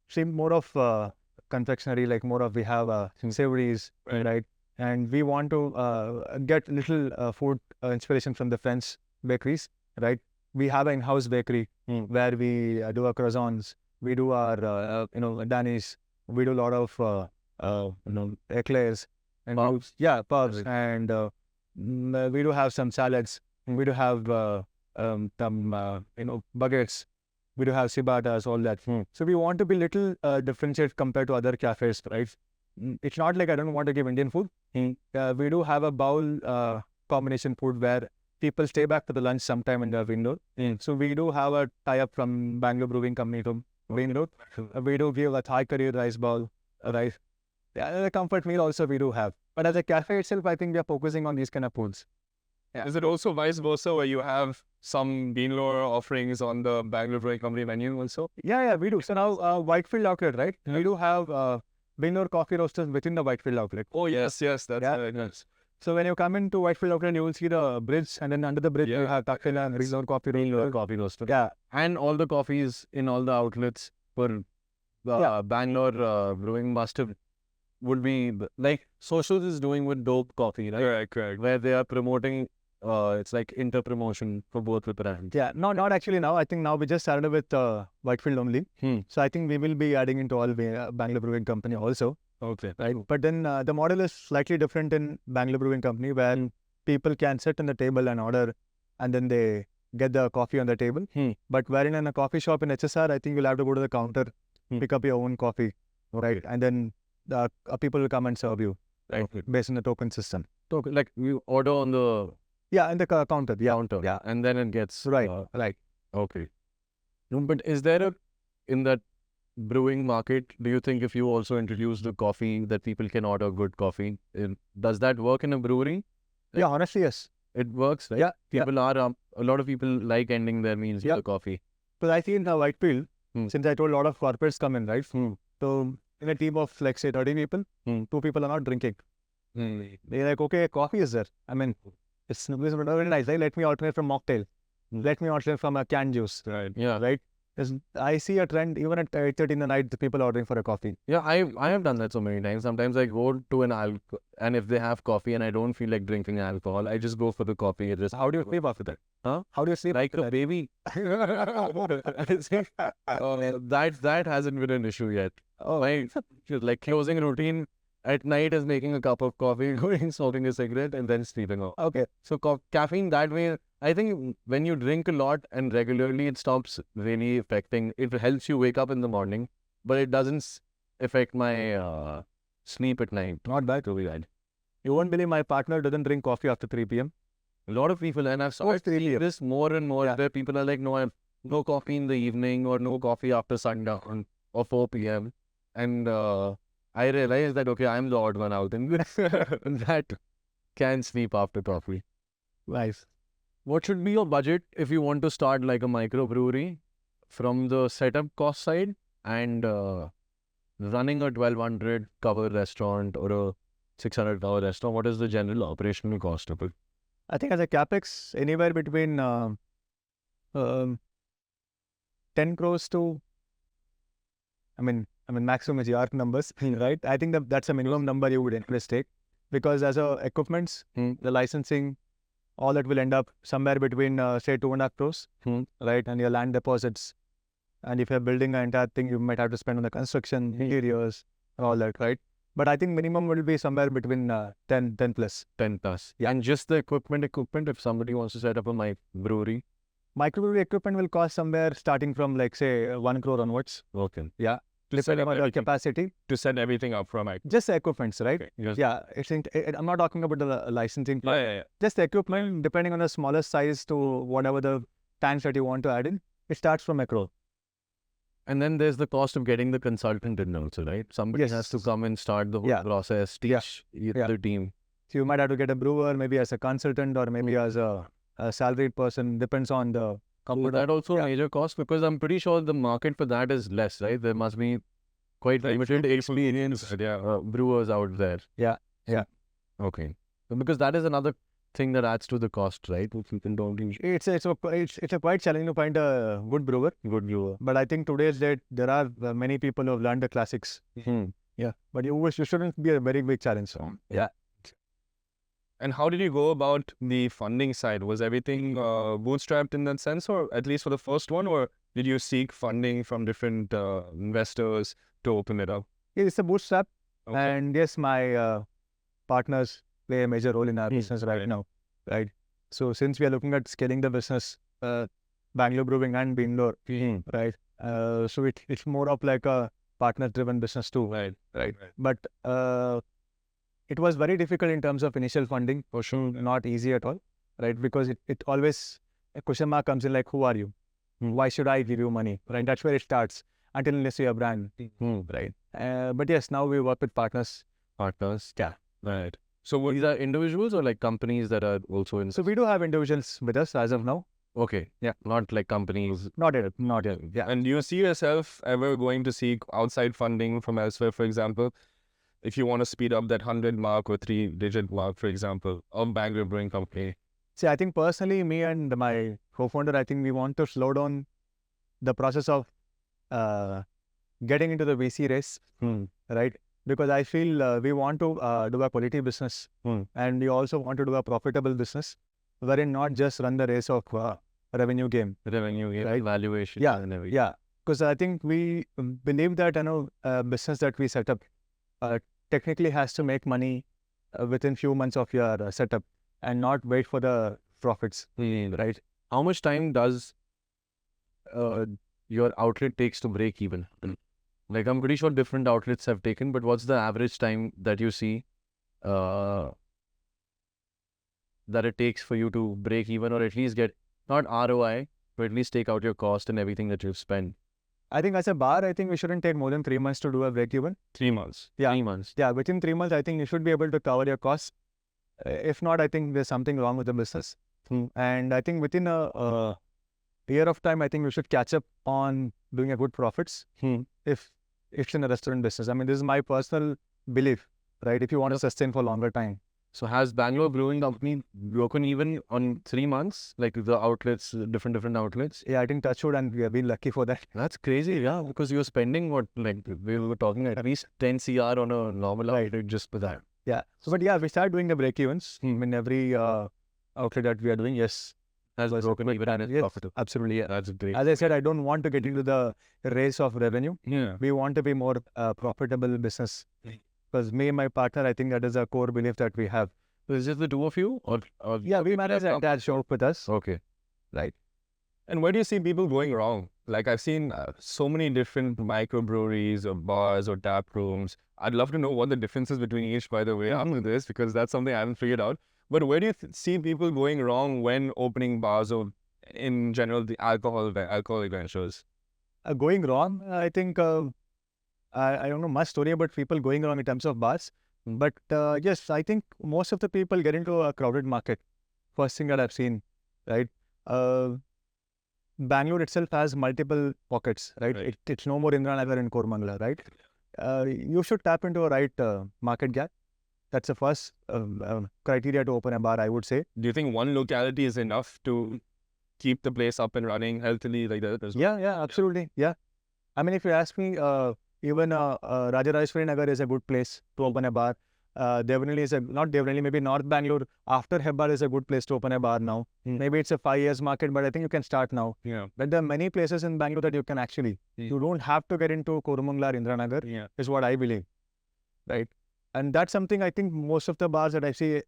See, more of confectionery, like more of we have savories, right? And we want to get little food inspiration from the French bakeries, right? We have an in-house bakery where we do our croissants, we do our danis, we do a lot of eclairs. And puffs. Puffs. And we do have some salads. We do have some baguettes. We do have ciabattas, all that. So we want to be little differentiated compared to other cafes, right? It's not like I don't want to give Indian food. We do have a bowl combination food where people stay back for the lunch sometime in the window. So we do have a tie-up from Bangalore Brewing Company to Beanlore. We do give a Thai curry rice bowl, rice. The comfort meal also we do have. But as a cafe itself, I think we are focusing on these kind of foods. Yeah. Is it also vice versa, where you have some Beanlore offerings on the Bangalore Brewing Company menu also? Yeah, we do. So now Whitefield outlet, right? Yeah. We do have Beanlore Coffee Roasters within the Whitefield outlet. Oh, yes, that's very nice. So when you come into Whitefield outlet, you will see the bridge, and then under the bridge, you have Takila and Beanlore Coffee Roaster. Yeah. And all the coffees in all the outlets for Bangalore Brewing would be like Socials is doing with Dope Coffee, right? Correct. Where they are promoting it's like inter-promotion for both the brands? Yeah, no, not actually now. I think now we just started with Whitefield only. So I think we will be adding into all the Bangalore Brewing Company also, Okay. right? But then the model is slightly different in Bangalore Brewing Company where people can sit on the table and order, and then they get the coffee on the table. But wherein in a coffee shop in HSR, I think you'll have to go to the counter, pick up your own coffee, right? And then the people will come and serve you, right? Based on the token system. Token, like you order on the Yeah, in the counter. Yeah, counter. yeah. And then it gets Right, right. Okay. No, but is there in that brewing market, do you think if you also introduce the coffee that people can order good coffee, does that work in a brewery? Yeah, honestly, yes. It works, right? Yeah, People are, a lot of people like ending their meals with a coffee. Because I see in the Whitefield, since I told a lot of corporates come in, right? So in a team of like say 30 people, 2 people are not drinking. They're like, okay, coffee is there. I mean, it's very nice, right? Let me alternate from mocktail. Let me alternate from a canned juice. Right. Yeah. Right? I see a trend even at 8:30 in the night, the people ordering for a coffee. Yeah, I have done that so many times. Sometimes I go to an and if they have coffee and I don't feel like drinking alcohol, I just go for the coffee. How do you sleep after that? Huh? How do you sleep? Like a baby. That hasn't been an issue yet. Oh, right. Like closing routine at night is making a cup of coffee, going smoking a cigarette, and then sleeping off. Okay. So caffeine that way, I think when you drink a lot and regularly, it stops really affecting. It helps you wake up in the morning, but it doesn't affect my sleep at night. Not bad. To be bad. You won't believe my partner doesn't drink coffee after 3 p.m. A lot of people, and I've started seeing this more and more, where people are like, no, I have no coffee in the evening or no coffee after sundown or 4 p.m. And I realized that, okay, I'm the odd one out in this that can sleep after coffee. Nice. What should be your budget if you want to start like a microbrewery from the setup cost side and running a 1,200 cover restaurant or a 600 cover restaurant? What is the general operational cost of it? I think as a capex, anywhere between 10 crores to, I mean, maximum is your numbers, right? I think that's a minimum number you would invest take, because as a equipments, the licensing, all that will end up somewhere between say 2.5 crores, right? And your land deposits, and if you're building an entire thing, you might have to spend on the construction, interiors, and all that, right? But I think minimum will be somewhere between 10 plus. 10 plus. Yeah. And just the equipment, if somebody wants to set up a microbrewery? Microbrewery equipment will cost somewhere starting from like say 1 crore onwards. Okay. Yeah. Depending on your capacity. To set everything up from just the equipments, right? Okay. Yeah. I'm not talking about the licensing. Yeah. Just the equipment, depending on the smallest size to whatever the tanks that you want to add in, it starts from a crore. And then there's the cost of getting the consultant in also, right? Somebody has to come and start the whole process, teach the team. So you might have to get a brewer, maybe as a consultant or maybe as a salaried person, depends on the company. That also a major cost, because I'm pretty sure the market for that is less, right? There must be quite limited experienced brewers out there. Yeah. Okay. Because that is another thing that adds to the cost, right? It's a quite challenge to find a good brewer. But I think today's date there are many people who have learned the classics. Yeah, but you shouldn't be a very big challenge. Yeah. And how did you go about the funding side? Was everything bootstrapped in that sense, or at least for the first one, or did you seek funding from different investors to open it up? Yeah, it's a bootstrap, and yes, my partners play a major role in our business right now, right? So since we are looking at scaling the business, Bangalore Brewing and Beanlore, right? So it's more of like a partner-driven business too, right? But it was very difficult in terms of initial funding, for sure, not easy at all, right? Because it always, a question mark comes in like, who are you? Why should I give you money, right? That's where it starts, until unless you're a brand, right? But yes, now we work with partners. Yeah. Right. So these are individuals or like companies that are also in? So we do have individuals with us as of now. Okay. Yeah. Not like companies. Not yet. Yeah. And do you see yourself ever going to seek outside funding from elsewhere, for example? If you want to speed up that 100 mark or 3-digit mark, for example, of Bangalore Brewing Company? See, I think personally, me and my co-founder, I think we want to slow down the process of getting into the VC race, right? Because I feel we want to do a quality business and we also want to do a profitable business. wherein not just run the race of revenue game. Revenue, Right. valuation, Yeah, and everything. Yeah, because I think we believe that business that we set up technically has to make money within few months of your setup and not wait for the profits. Right. How much time does your outlet takes to break even? Like, I'm pretty sure different outlets have taken, but what's the average time that you see that it takes for you to break even, or at least get not ROI, but at least take out your cost and everything that you've spent? I think as a bar, I think we shouldn't take more than 3 months to do a break even. 3 months. Yeah. 3 months. Yeah, within 3 months, I think you should be able to cover your costs. If not, I think there's something wrong with the business. And I think within a year of time, I think we should catch up on doing a good profits. If it's in a restaurant business. I mean, this is my personal belief, right? If you want to sustain for longer time. So has Bangalore Brewing Company broken even on 3 months? Like the outlets, different outlets? Yeah, I think touch wood, and we have been lucky for that. That's crazy, yeah, because you're spending what, like we were talking at least 10 CR on a normal outlet just for that. Yeah. So, but yeah, we start doing the break evens in every outlet that we are doing. Yes. Has broken even and it's Yes, profitable. absolutely. Yeah. That's great. As I said, I don't want to get into the race of revenue. Yeah. We want to be more profitable business. Because me and my partner, I think that is a core belief that we have. So is it the two of you? Or Yeah, we manage the entire shop with us. Okay. Right. And where do you see people going wrong? Like I've seen so many different microbreweries or bars or tap rooms. I'd love to know what the differences between each, by the way, after this, because that's something I haven't figured out. But where do you see people going wrong when opening bars or in general the alcoholic ventures? Going wrong, I think, I don't know much story about people going wrong in terms of bars. But yes, I think most of the people get into a crowded market. First thing that I've seen, right? Bangalore itself has multiple pockets, right? Right. It's no more Indranagar and Kormangala, right? You should tap into a right market gap. That's the first criteria to open a bar, I would say. Do you think one locality is enough to keep the place up and running healthily like that as well? Yeah, absolutely. Yeah. I mean, if you ask me, even Rajarajeshwari Nagar is a good place to open a bar. Devonali is not Devonali, maybe North Bangalore after Hebbar is a good place to open a bar now. Maybe it's a 5 years market, but I think you can start now. Yeah. But there are many places in Bangalore that you can actually, you don't have to get into Kormangala or Indranagar, Yeah. is what I believe, right? And that's something I think most of the bars that I see,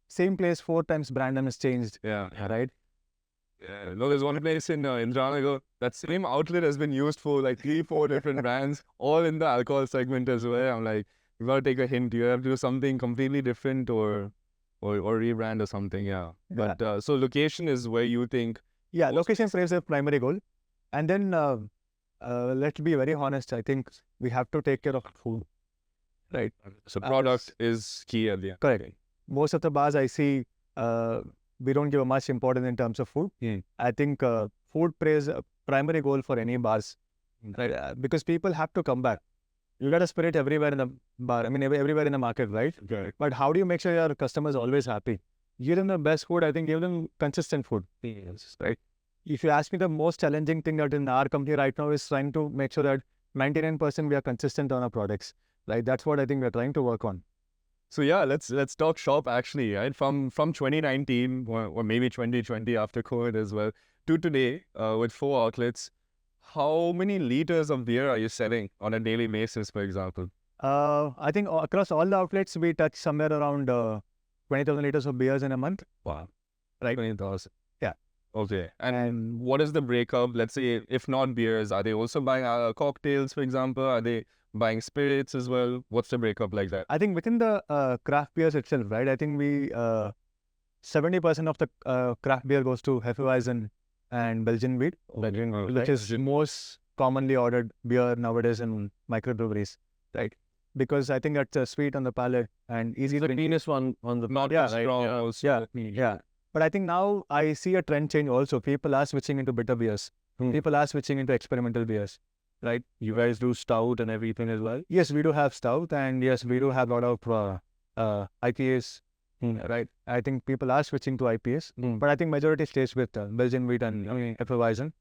same place 4 times brand name has changed, Yeah. right? Yeah. No, there's one place in Indranagar, that same outlet has been used for like 3-4 different brands, all in the alcohol segment as well. I'm like, you gotta take a hint. You have to do something completely different or rebrand or something. Yeah. But so location is where you think. Yeah, location plays a primary goal. And then let's be very honest, I think we have to take care of food, right? So product is key at the end. Correct. Most of the bars I see, we don't give much importance in terms of food. I think food plays a primary goal for any bars, right? Because people have to come back. You got a spirit everywhere in the bar. I mean, everywhere in the market, right? Okay. But how do you make sure your customers are always happy? Give them the best food. I think give them consistent food, right? If you ask me, the most challenging thing that in our company right now is trying to make sure that 99% we are consistent on our products, right? That's what I think we're trying to work on. So yeah, let's talk shop actually, right? From 2019 or maybe 2020 after COVID as well to today, with 4 outlets, how many liters of beer are you selling on a daily basis, for example? I think across all the outlets, we touch somewhere around 20,000 liters of beers in a month. Wow. Right. 20,000. Yeah. Okay. And what is the breakup? Let's say if not beers, are they also buying cocktails, for example? Are they buying spirits as well? What's the breakup like that? I think within the craft beers itself, right? I think we 70% of the craft beer goes to Hefeweizen and Belgian wheat, which is most commonly ordered beer nowadays in microbreweries, right? Because I think that's sweet on the palate and easy The to cleanest one on the Not Yeah, too right, strong yeah. also. Yeah. But I think now I see a trend change also. People are switching into bitter beers. People are switching into experimental beers, right? You guys do stout and everything as well? Yes, we do have stout, and yes, we do have a lot of IPAs, right? I think people are switching to IPAs, but I think majority stays with Belgian wheat and Hefeweizen.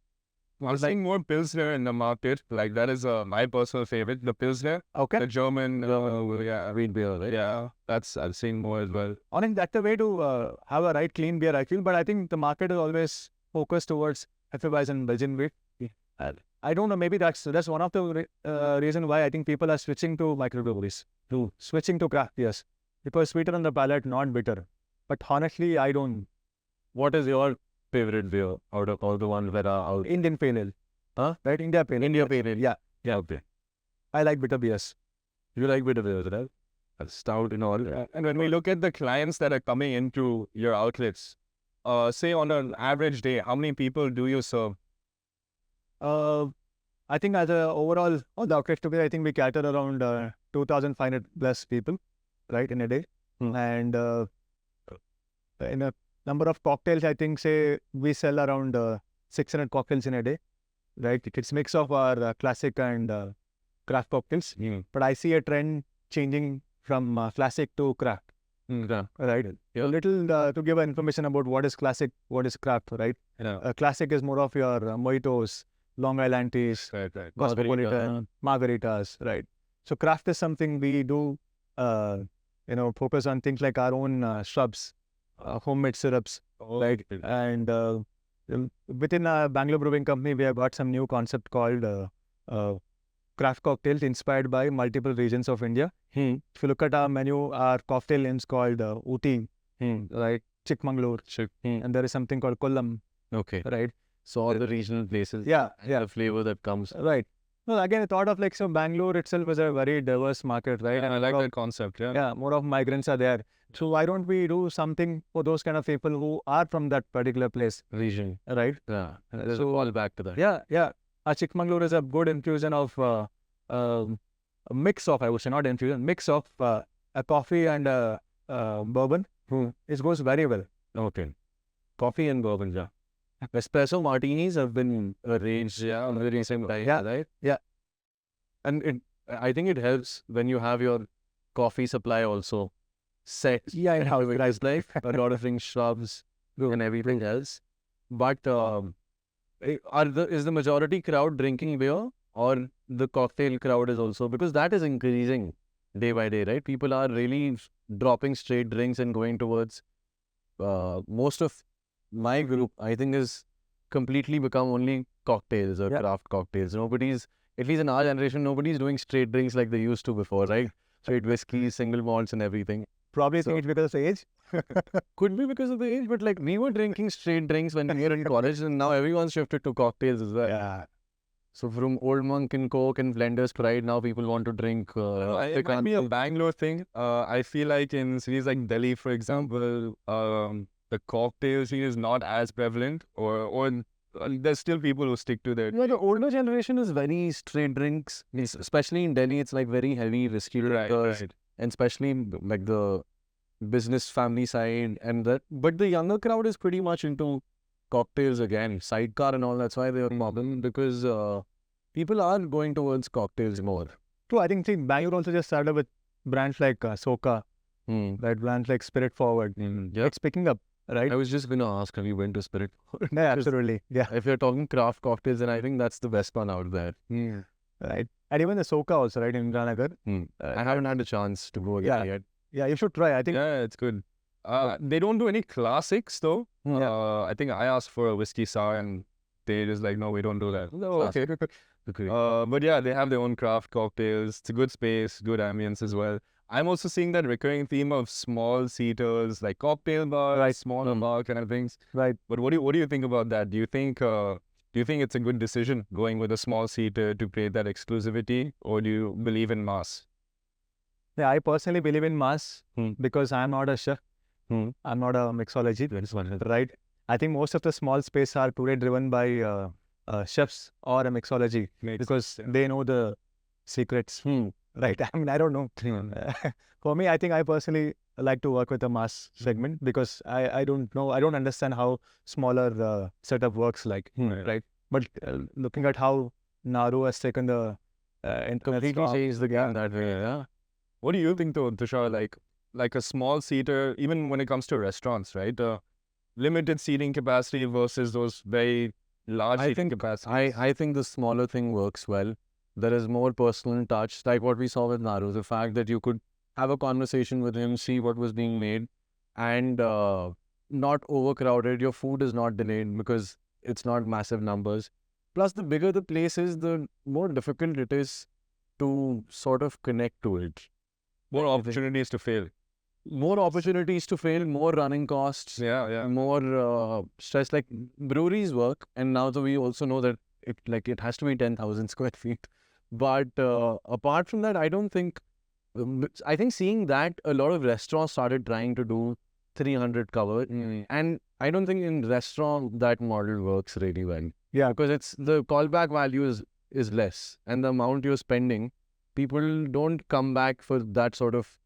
I'm seeing more Pilsner in the market. Like that is my personal favorite, the Pilsner, Okay. the German, Green beer, right? yeah, that's I've seen more as well. I think that's the way to have a right clean beer, I feel. But I think the market is always focused towards Hefeweizen Belgian wheat. I don't know. Maybe that's one of the reason why I think people are switching to microbreweries, switching to craft beers, because sweeter on the palate, not bitter. But honestly, I don't. What is your favorite beer out of all the ones that are out? Indian Pale Ale. Huh? Right? India Pale Ale. India Pale Ale. Yeah. Yeah, okay. I like bitter beers. You like bitter beers, right? Stout and all. Yeah. And when we look at the clients that are coming into your outlets, say on an average day, how many people do you serve? I think as a overall, on the outlet today, I think we cater around 2,500 plus people, right, in a day. And in a number of cocktails, I think, say, we sell around 600 cocktails in a day, right? It's mix of our classic and craft cocktails. But I see a trend changing from classic to craft, Yeah. right? A little to give information about what is classic, what is craft, right? Yeah. Classic is more of your mojitos, Long Island teas, Right. Cosmopolitan, margaritas, right? So craft is something we do, focus on things like our own shrubs, homemade syrups, right? And within our Bangalore Brewing Company, we have got some new concept called craft cocktails inspired by multiple regions of India. If you look at our menu, our cocktail names called Uti, right? Chikmagalur, and there is something called Kollam, Okay. right? So all the regional places. Yeah. The flavor that comes. Right. Well, again, I thought of so Bangalore itself is a very diverse market, right? And I like that concept, yeah. Yeah, more of migrants are there. So why don't we do something for those kind of people who are from that particular place, Region. right? Yeah. There's So- all back to that. Yeah. Chikmagalur is a good infusion of a mix of, I would say, not infusion, mix of a coffee and a bourbon. It goes very well. Okay. Coffee and bourbon, yeah. Espresso martinis have been arranged in the recent times, Yeah. right? Yeah. And I think it helps when you have your coffee supply also set. Yeah, in how Guys like a lot of things, shrubs and everything else. But is the majority crowd drinking beer, or the cocktail crowd is also, because that is increasing day by day, right? People are really dropping straight drinks and going towards most of my group, I think, is completely become only cocktails or craft cocktails. Nobody's, at least in our generation, nobody's doing straight drinks like they used to before, right? Straight whiskeys, single malts and everything. Probably think it's because of age. Could be because of the age, but like we were drinking straight drinks when we were in college, and now everyone's shifted to cocktails as well. Yeah. So from Old Monk and Coke and Blender's Pride, now people want to drink. It might be a Bangalore thing. I feel like in cities like Delhi, for example, the cocktail scene is not as prevalent, or there's still people who stick to that. Yeah, the older generation is very straight drinks, especially in Delhi. It's like very heavy, risky liquors, and especially like the business family side and that. But the younger crowd is pretty much into cocktails again, sidecar and all. That's why they are modern, because people are going towards cocktails more. True, I think Bangalore also just started with brands like Soka, right? Brands like Spirit Forward. Yeah. It's picking up, right? I was just going to ask, have you been to Spirit? Yeah, absolutely. Yeah. If you're talking craft cocktails, then I think that's the best one out there. Right. And even the Soka also, right, in Indranagar. I haven't had a chance to go again yet. Yeah, you should try. I think. Yeah, it's good. They don't do any classics though. I think I asked for a whiskey sour and they just like, no, we don't do that. Oh, okay. But yeah, they have their own craft cocktails. It's a good space, good ambience as well. I'm also seeing that recurring theme of small seaters, like cocktail bars, smaller bar kind of things. Right. But what do you think about that? Do you think it's a good decision going with a small seater to create that exclusivity, or do you believe in mass? Yeah, I personally believe in mass because I'm not a chef. I'm not a mixology, right? I think most of the small space are today driven by chefs or a mixology because they know the secrets, right? I mean, I don't know. For me, I think I personally like to work with a mass segment because I don't know, I don't understand how smaller setup works like, right? But looking at how Naru has taken the completely changed the game that way, yeah. What do you think though, Tushar? Like a small seater, even when it comes to restaurants, right? Limited seating capacity versus those very large I seating think capacity. I think the smaller thing works well. There is more personal touch, like what we saw with Naru. The fact that you could have a conversation with him, see what was being made, and not overcrowded. Your food is not delayed because it's not massive numbers. Plus, the bigger the place is, the more difficult it is to sort of connect to it. More opportunities to fail. More opportunities to fail, more running costs, Yeah. more stress. Like breweries work, and now we also know that it has to be 10,000 square feet. But apart from that, I don't think. I think seeing that a lot of restaurants started trying to do 300 cover, and I don't think in restaurant that model works really well. Yeah. Because it's the callback value is less, and the amount you're spending, people don't come back for that sort of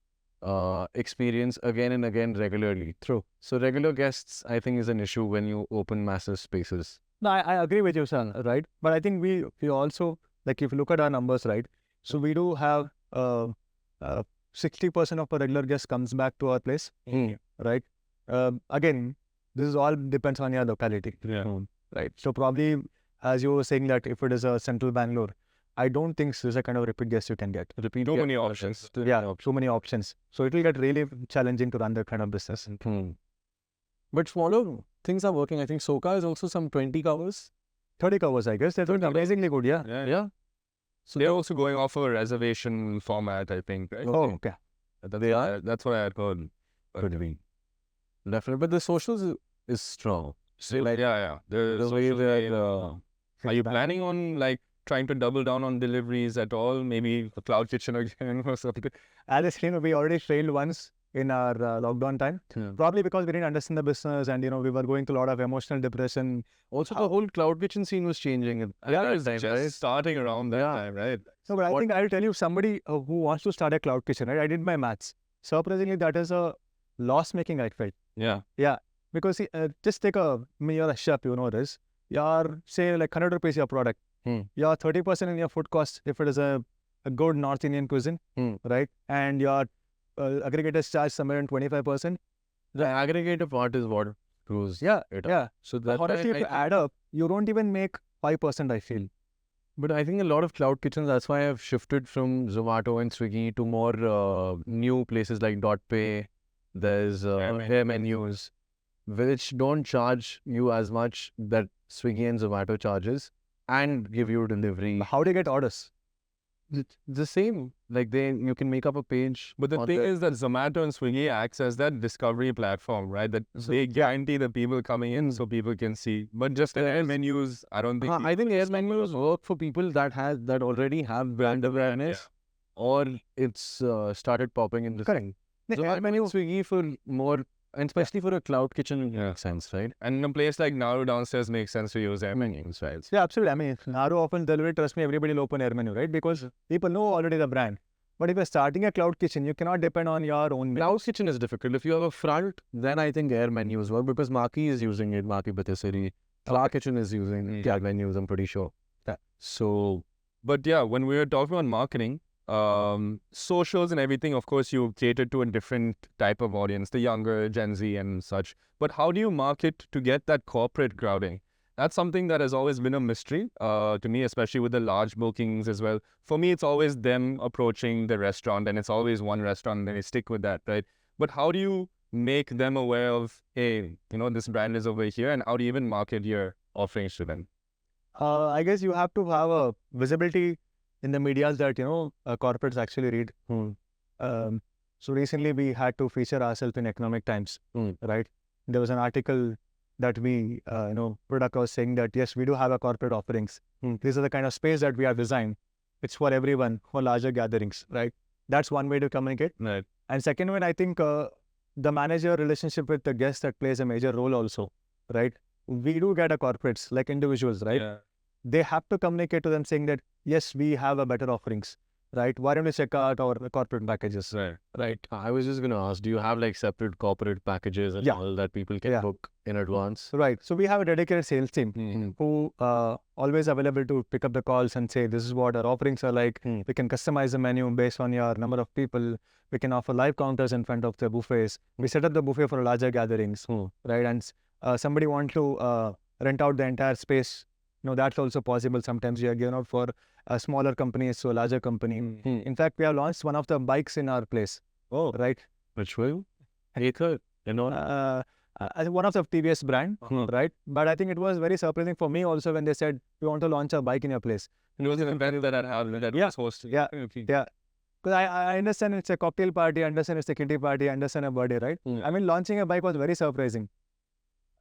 experience again and again regularly. True. So regular guests, I think, is an issue when you open massive spaces. No, I agree with you, sir, right? But I think we also, like, if you look at our numbers, right? So we do have 60% of our regular guests comes back to our place, right? Again, this is all depends on your locality, right? So probably, as you were saying, that if it is a central Bangalore, I don't think there's a kind of repeat guest you can get. Too many options. Yeah, too many options. So it will get really challenging to run that kind of business. But smaller things are working. I think Soka is also some 20 covers. 30 covers, I guess. They're doing amazingly good, yeah. Yeah. So they're also going off a reservation format, I think, right? Oh, okay. They are? That's what I had heard. Could be. Definitely. But the socials is strong. So, yeah. The way that... are you planning on like trying to double down on deliveries at all? Maybe a cloud kitchen again or something? Alice, we already failed once in our lockdown time. Probably because we didn't understand the business and, we were going through a lot of emotional depression. Also, the whole cloud kitchen scene was changing at that time, right? Starting around that time, right? No, but I think I'll tell you, somebody who wants to start a cloud kitchen, right? I did my maths. Surprisingly, that is a loss-making, I felt. Yeah. Yeah. Because just take you're a chef, you know this. You're, say, like 100 rupees your product. You're 30% in your food cost if it is a good North Indian cuisine, right? And your aggregators charge somewhere in 25%. The aggregator part is what screws it up. Yeah. So that Honestly, if you add up, you don't even make 5%, I feel. But I think a lot of cloud kitchens, that's why I've shifted from Zomato and Swiggy to more new places like DotPay. There's hair menus, which don't charge you as much that Swiggy and Zomato charges and give you delivery. How do you get orders? It's the same. Like you can make up a page. But the thing is that Zomato and Swiggy acts as that discovery platform, right? That they guarantee the people coming in so people can see. But just air menus, I don't think. I think air menus work for people that already have brand awareness, or it's started popping in the Correct. So air menu Swiggy for more, and especially for a cloud kitchen, makes sense, right? And in a place like Naru downstairs makes sense to use air menus, right? Yeah, absolutely. I mean, Naru often delivery, trust me, everybody will open air menu, right? Because people know already the brand. But if you're starting a cloud kitchen, you cannot depend on your own menu. Cloud kitchen is difficult. If you have a front, then I think air menus work because Maki is using it. Maki Batisari. Cloud kitchen is using air menus, I'm pretty sure. So, but yeah, when we were talking about marketing, socials and everything, of course, you cater to a different type of audience, the younger Gen Z and such. But how do you market to get that corporate crowding? That's something that has always been a mystery to me, especially with the large bookings as well. For me, it's always them approaching the restaurant, and it's always one restaurant, and they stick with that, right? But how do you make them aware of, hey, this brand is over here, and how do you even market your offerings to them? I guess you have to have a visibility in the medias that, corporates actually read. So recently we had to feature ourselves in Economic Times, right? There was an article that we, put across saying that, yes, we do have a corporate offerings. These are the kind of space that we have designed. It's for everyone, for larger gatherings, right? That's one way to communicate. Right. And second one, I think the manager relationship with the guest that plays a major role also, right? We do get a corporates like individuals, right? Yeah. They have to communicate to them saying that, yes, we have a better offerings, right? Why don't you check out our corporate packages? Right. I was just going to ask, do you have like separate corporate packages and all that people can book in advance? Right. So we have a dedicated sales team who always available to pick up the calls and say, this is what our offerings are like. We can customize the menu based on your number of people. We can offer live counters in front of the buffets. We set up the buffet for larger gatherings, right? And somebody want to rent out the entire space. That's also possible. Sometimes we are given out for smaller companies to a larger company. In fact, we have launched one of the bikes in our place. Oh, Right. which way? Acre, One of the TVS brand, right? But I think it was very surprising for me also when they said, we want to launch a bike in your place. It was an event that was hosted. Yeah. Yeah. Because I understand it's a cocktail party, I understand it's a kiddie party, I understand a birthday, right? I mean, launching a bike was very surprising.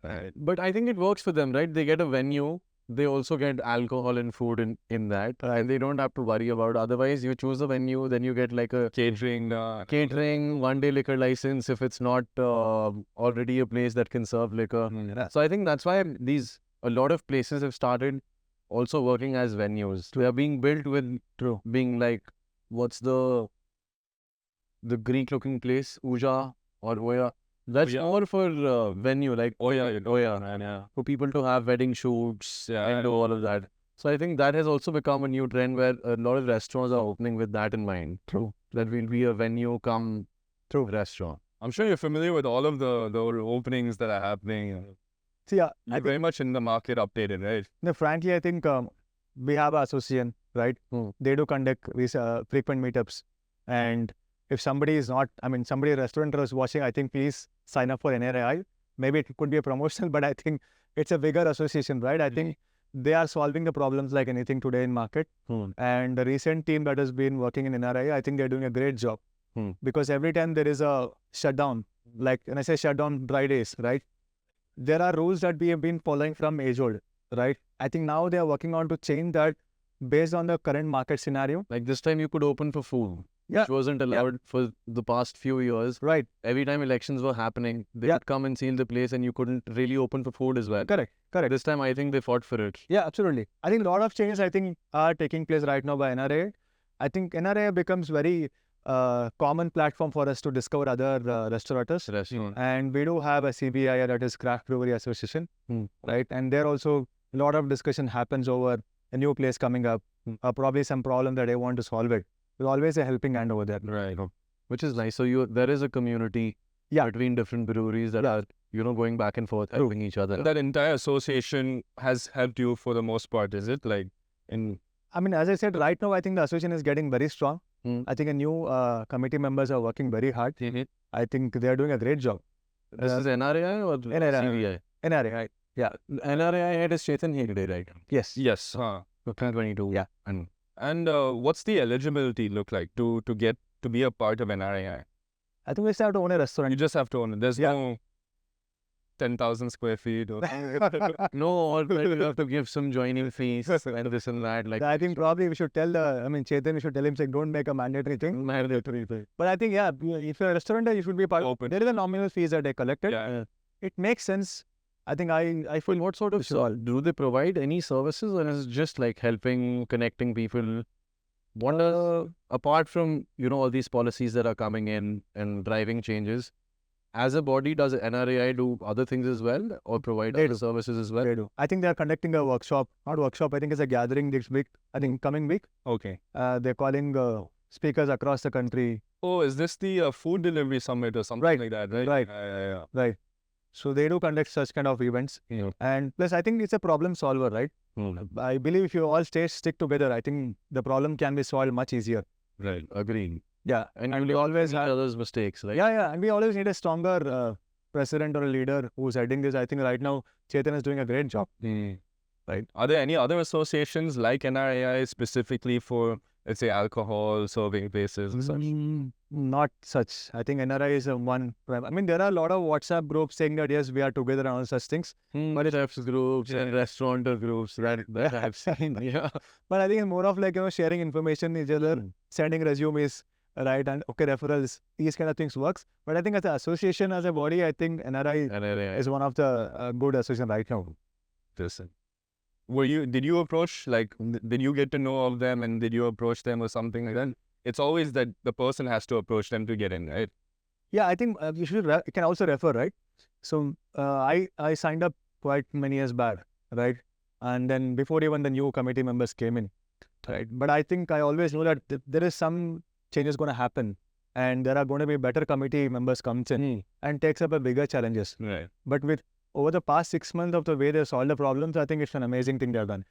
Right. But I think it works for them, right? They get a venue. They also get alcohol and food in that. And they don't have to worry about. Otherwise, you choose a venue, then you get like a Catering. 1-day liquor license if it's not already a place that can serve liquor. So I think that's why a lot of places have started also working as venues. They are being built with being like, what's the Greek looking place? Uja or Oya. That's more for venue, like Yeah. for people to have wedding shoots Yeah. and do all of that. So I think that has also become a new trend where a lot of restaurants are opening with that in mind. That will be a venue come restaurant. I'm sure you're familiar with all of the openings that are happening. So yeah, You're very much in the market updated, right? no, frankly, I think we have an association, right? They do conduct these frequent meetups. And if somebody is not, somebody restaurateur is watching, I think please sign up for NRI. Maybe it could be a promotional, but I think it's a bigger association, right? I think they are solving the problems like anything today in market. And the recent team that has been working in NRI, I think they're doing a great job. Because every time there is a shutdown, like when I say shutdown, dry days, right? There are rules that we have been following from age old, right? I think now they are working on to change that based on the current market scenario. Like this time you could open for food. Yeah. Which wasn't allowed for the past few years. Right. Every time elections were happening, they would come and seal the place and you couldn't really open for food as well. Correct. This time I think they fought for it. Yeah, absolutely. I think a lot of changes are taking place right now by NRA. I think NRA becomes very common platform for us to discover other restaurateurs. And we do have a CBI, that is Craft Brewery Association, right? And there also a lot of discussion happens over a new place coming up, probably some problem that they want to solve it. There's always a helping hand over there. Right. Which is nice. So there is a community between different breweries that are, going back and forth, helping each other. That entire association has helped you for the most part, is it? As I said, right now, I think the association is getting very strong. I think a new committee members are working very hard. I think they are doing a great job. This is NRI or CBI? NRA, right? Yeah. NRI head is Chetan Hegde, right? Yes. 2022. Yeah. And what's the eligibility look like to be a part of NRI? I think we just have to own a restaurant. You just have to own it. There's no 10,000 square feet. Or no, or you have to give some joining fees and this and that. Like I think probably we should tell Chetan, we should tell him, like, don't make a mandatory thing. But I think, if you're a restaurant, you should be part open. There is a nominal fees that they collected. Yeah. It makes sense. I think I feel what sort of do they provide any services, or is it just like helping, connecting people? What apart from all these policies that are coming in and driving changes, as a body, does NRAI do other things as well, or provide other services as well? They do. I think they are conducting a workshop. Not workshop. I think it's a gathering this week. I think coming week. Okay. They're calling speakers across the country. Oh, is this the food delivery summit or something like that? Right. Right. So they do conduct such kind of events. And plus, I think it's a problem solver, right? I believe if you all stick together, I think the problem can be solved much easier. Right. Agreed. Yeah. And we always have others' mistakes, right? Yeah. And we always need a stronger president or a leader who's heading this. I think right now, Chetan is doing a great job. Right. Are there any other associations like NRAI specifically for, let's say, alcohol serving places and such? Not such. I think NRI is one. There are a lot of WhatsApp groups saying that yes, we are together and all such things. But chefs groups and restaurateur groups that I've seen. Yeah. But I think it's more of like sharing information each other, sending resumes, right, and referrals. These kind of things works. But I think as an association, as a body, I think NRI is one of the good association right now. Listen. Did you approach, did you get to know of them and did you approach them or something like that? It's always that the person has to approach them to get in, right? Yeah, I think you can also refer, right? So I signed up quite many years back, right? And then before even the new committee members came in, right? But I think I always know that there is some changes going to happen and there are going to be better committee members comes in and takes up a bigger challenges. Right. But with over the past 6 months of the way they solved the problems, I think it's an amazing thing they've done.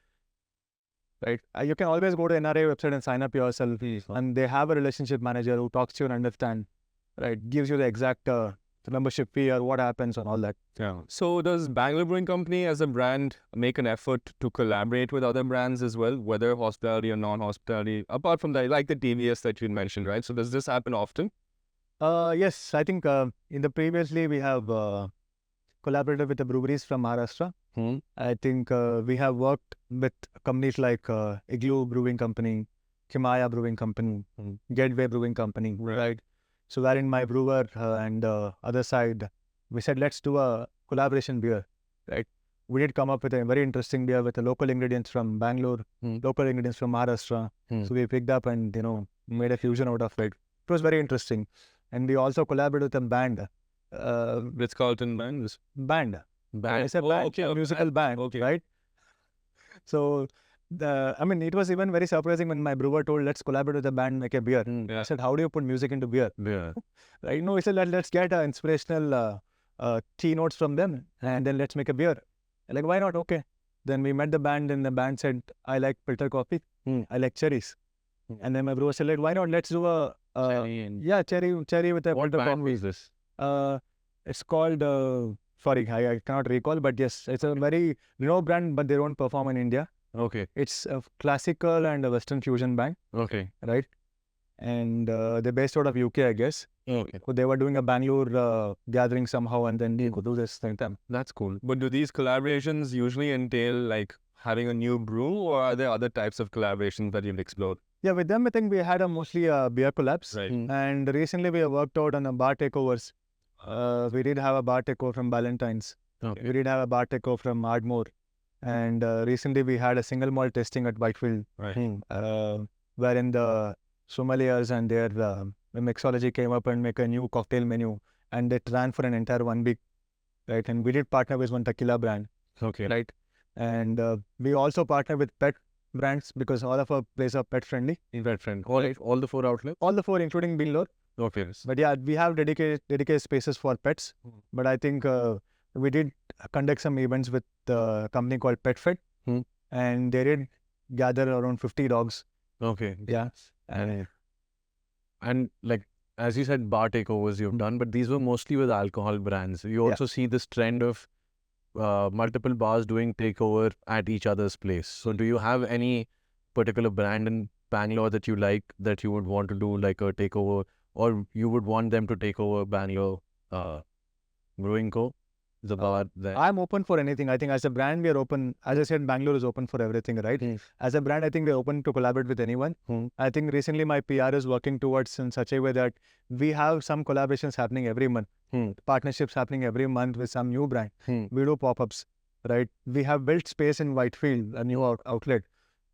Right? You can always go to NRA website and sign up yourself, and they have a relationship manager who talks to you and understand, right? Gives you the exact membership fee or what happens and all that. Yeah. So does Bangalore Brewing Company as a brand make an effort to collaborate with other brands as well, whether hospitality or non-hospitality, apart from that, like the TVS that you mentioned, right? So does this happen often? Yes, I think in the previously we have collaborated with the breweries from Maharashtra. I think we have worked with companies like Igloo Brewing Company, Kimaya Brewing Company, Gateway Brewing Company, right? So wherein my brewer and other side, we said, let's do a collaboration beer, right? We did come up with a very interesting beer with the local ingredients from Bangalore, local ingredients from Maharashtra. So we picked up and, made a fusion out of it. It was very interesting. And we also collaborated with a band. Ritz-Carlton band? Band. It's a band, a musical band, right? So, it was even very surprising when my brewer told, let's collaborate with a band, make a beer. I said, how do you put music into beer? Right? No, he said, let's get inspirational keynotes from them and then let's make a beer. Like, why not? Okay. Then we met the band and the band said, I like filter coffee. I like cherries. And then my brewer said, why not? Let's do a cherry with a What filter band coffee. is this? It's called... Sorry, I cannot recall, but yes, it's a very renowned brand, but they don't perform in India. Okay. It's a classical and a Western fusion band, Okay. right? And they're based out of UK, I guess. Okay. So they were doing a Bangalore gathering somehow, and then they could do this thing. That's cool. But do these collaborations usually entail like having a new brew, or are there other types of collaborations that you've explored? Yeah, with them, I think we had mostly beer collabs. Right. And recently we have worked out on a bar takeovers. We did have a bar takeover from Ballantyne's. Okay. We did have a bar takeover from Ardmore. And recently we had a single malt tasting at Whitefield, Right. wherein the sommeliers and their mixology came up and make a new cocktail menu. And it ran for an entire 1 week, right? And we did partner with one tequila brand, Okay. right? And we also partner with pet brands because all of our places are pet friendly. Pet friend. All the 4 outlets? All the 4, including Beanlore. Okay. But yeah, we have dedicated spaces for pets. But I think we did conduct some events with a company called PetFed, and they did gather around 50 dogs. Okay. Yeah. And like, as you said, bar takeovers you've done, but these were mostly with alcohol brands. You also see this trend of multiple bars doing takeover at each other's place. So do you have any particular brand in Bangalore that you like, that you would want to do like a takeover, or you would want them to take over Bangalore Brewing Co? The bar there. I'm open for anything. I think as a brand, we are open. As I said, Bangalore is open for everything, right? As a brand, I think we're open to collaborate with anyone. I think recently my PR is working towards in such a way that we have some collaborations happening every month. Partnerships happening every month with some new brand. We do pop-ups, right? We have built space in Whitefield, a new outlet,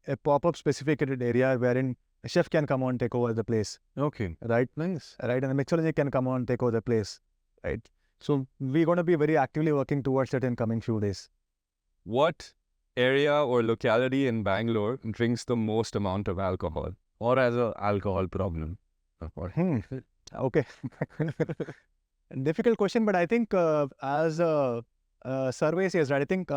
a pop-up specificated area wherein a chef can come on take over the place. Okay. Right? Nice. Right? And a mixology can come on take over the place. Right? So we're going to be very actively working towards it in coming few days. What area or locality in Bangalore drinks the most amount of alcohol? Or has a alcohol problem? Okay. Difficult question, but I think as survey says, right, I think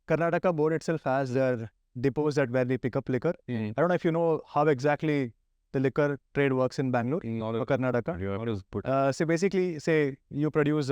Karnataka board itself has their depots that where we pick up liquor. I don't know if you know how exactly the liquor trade works in Bangalore or Karnataka. So basically, say you produce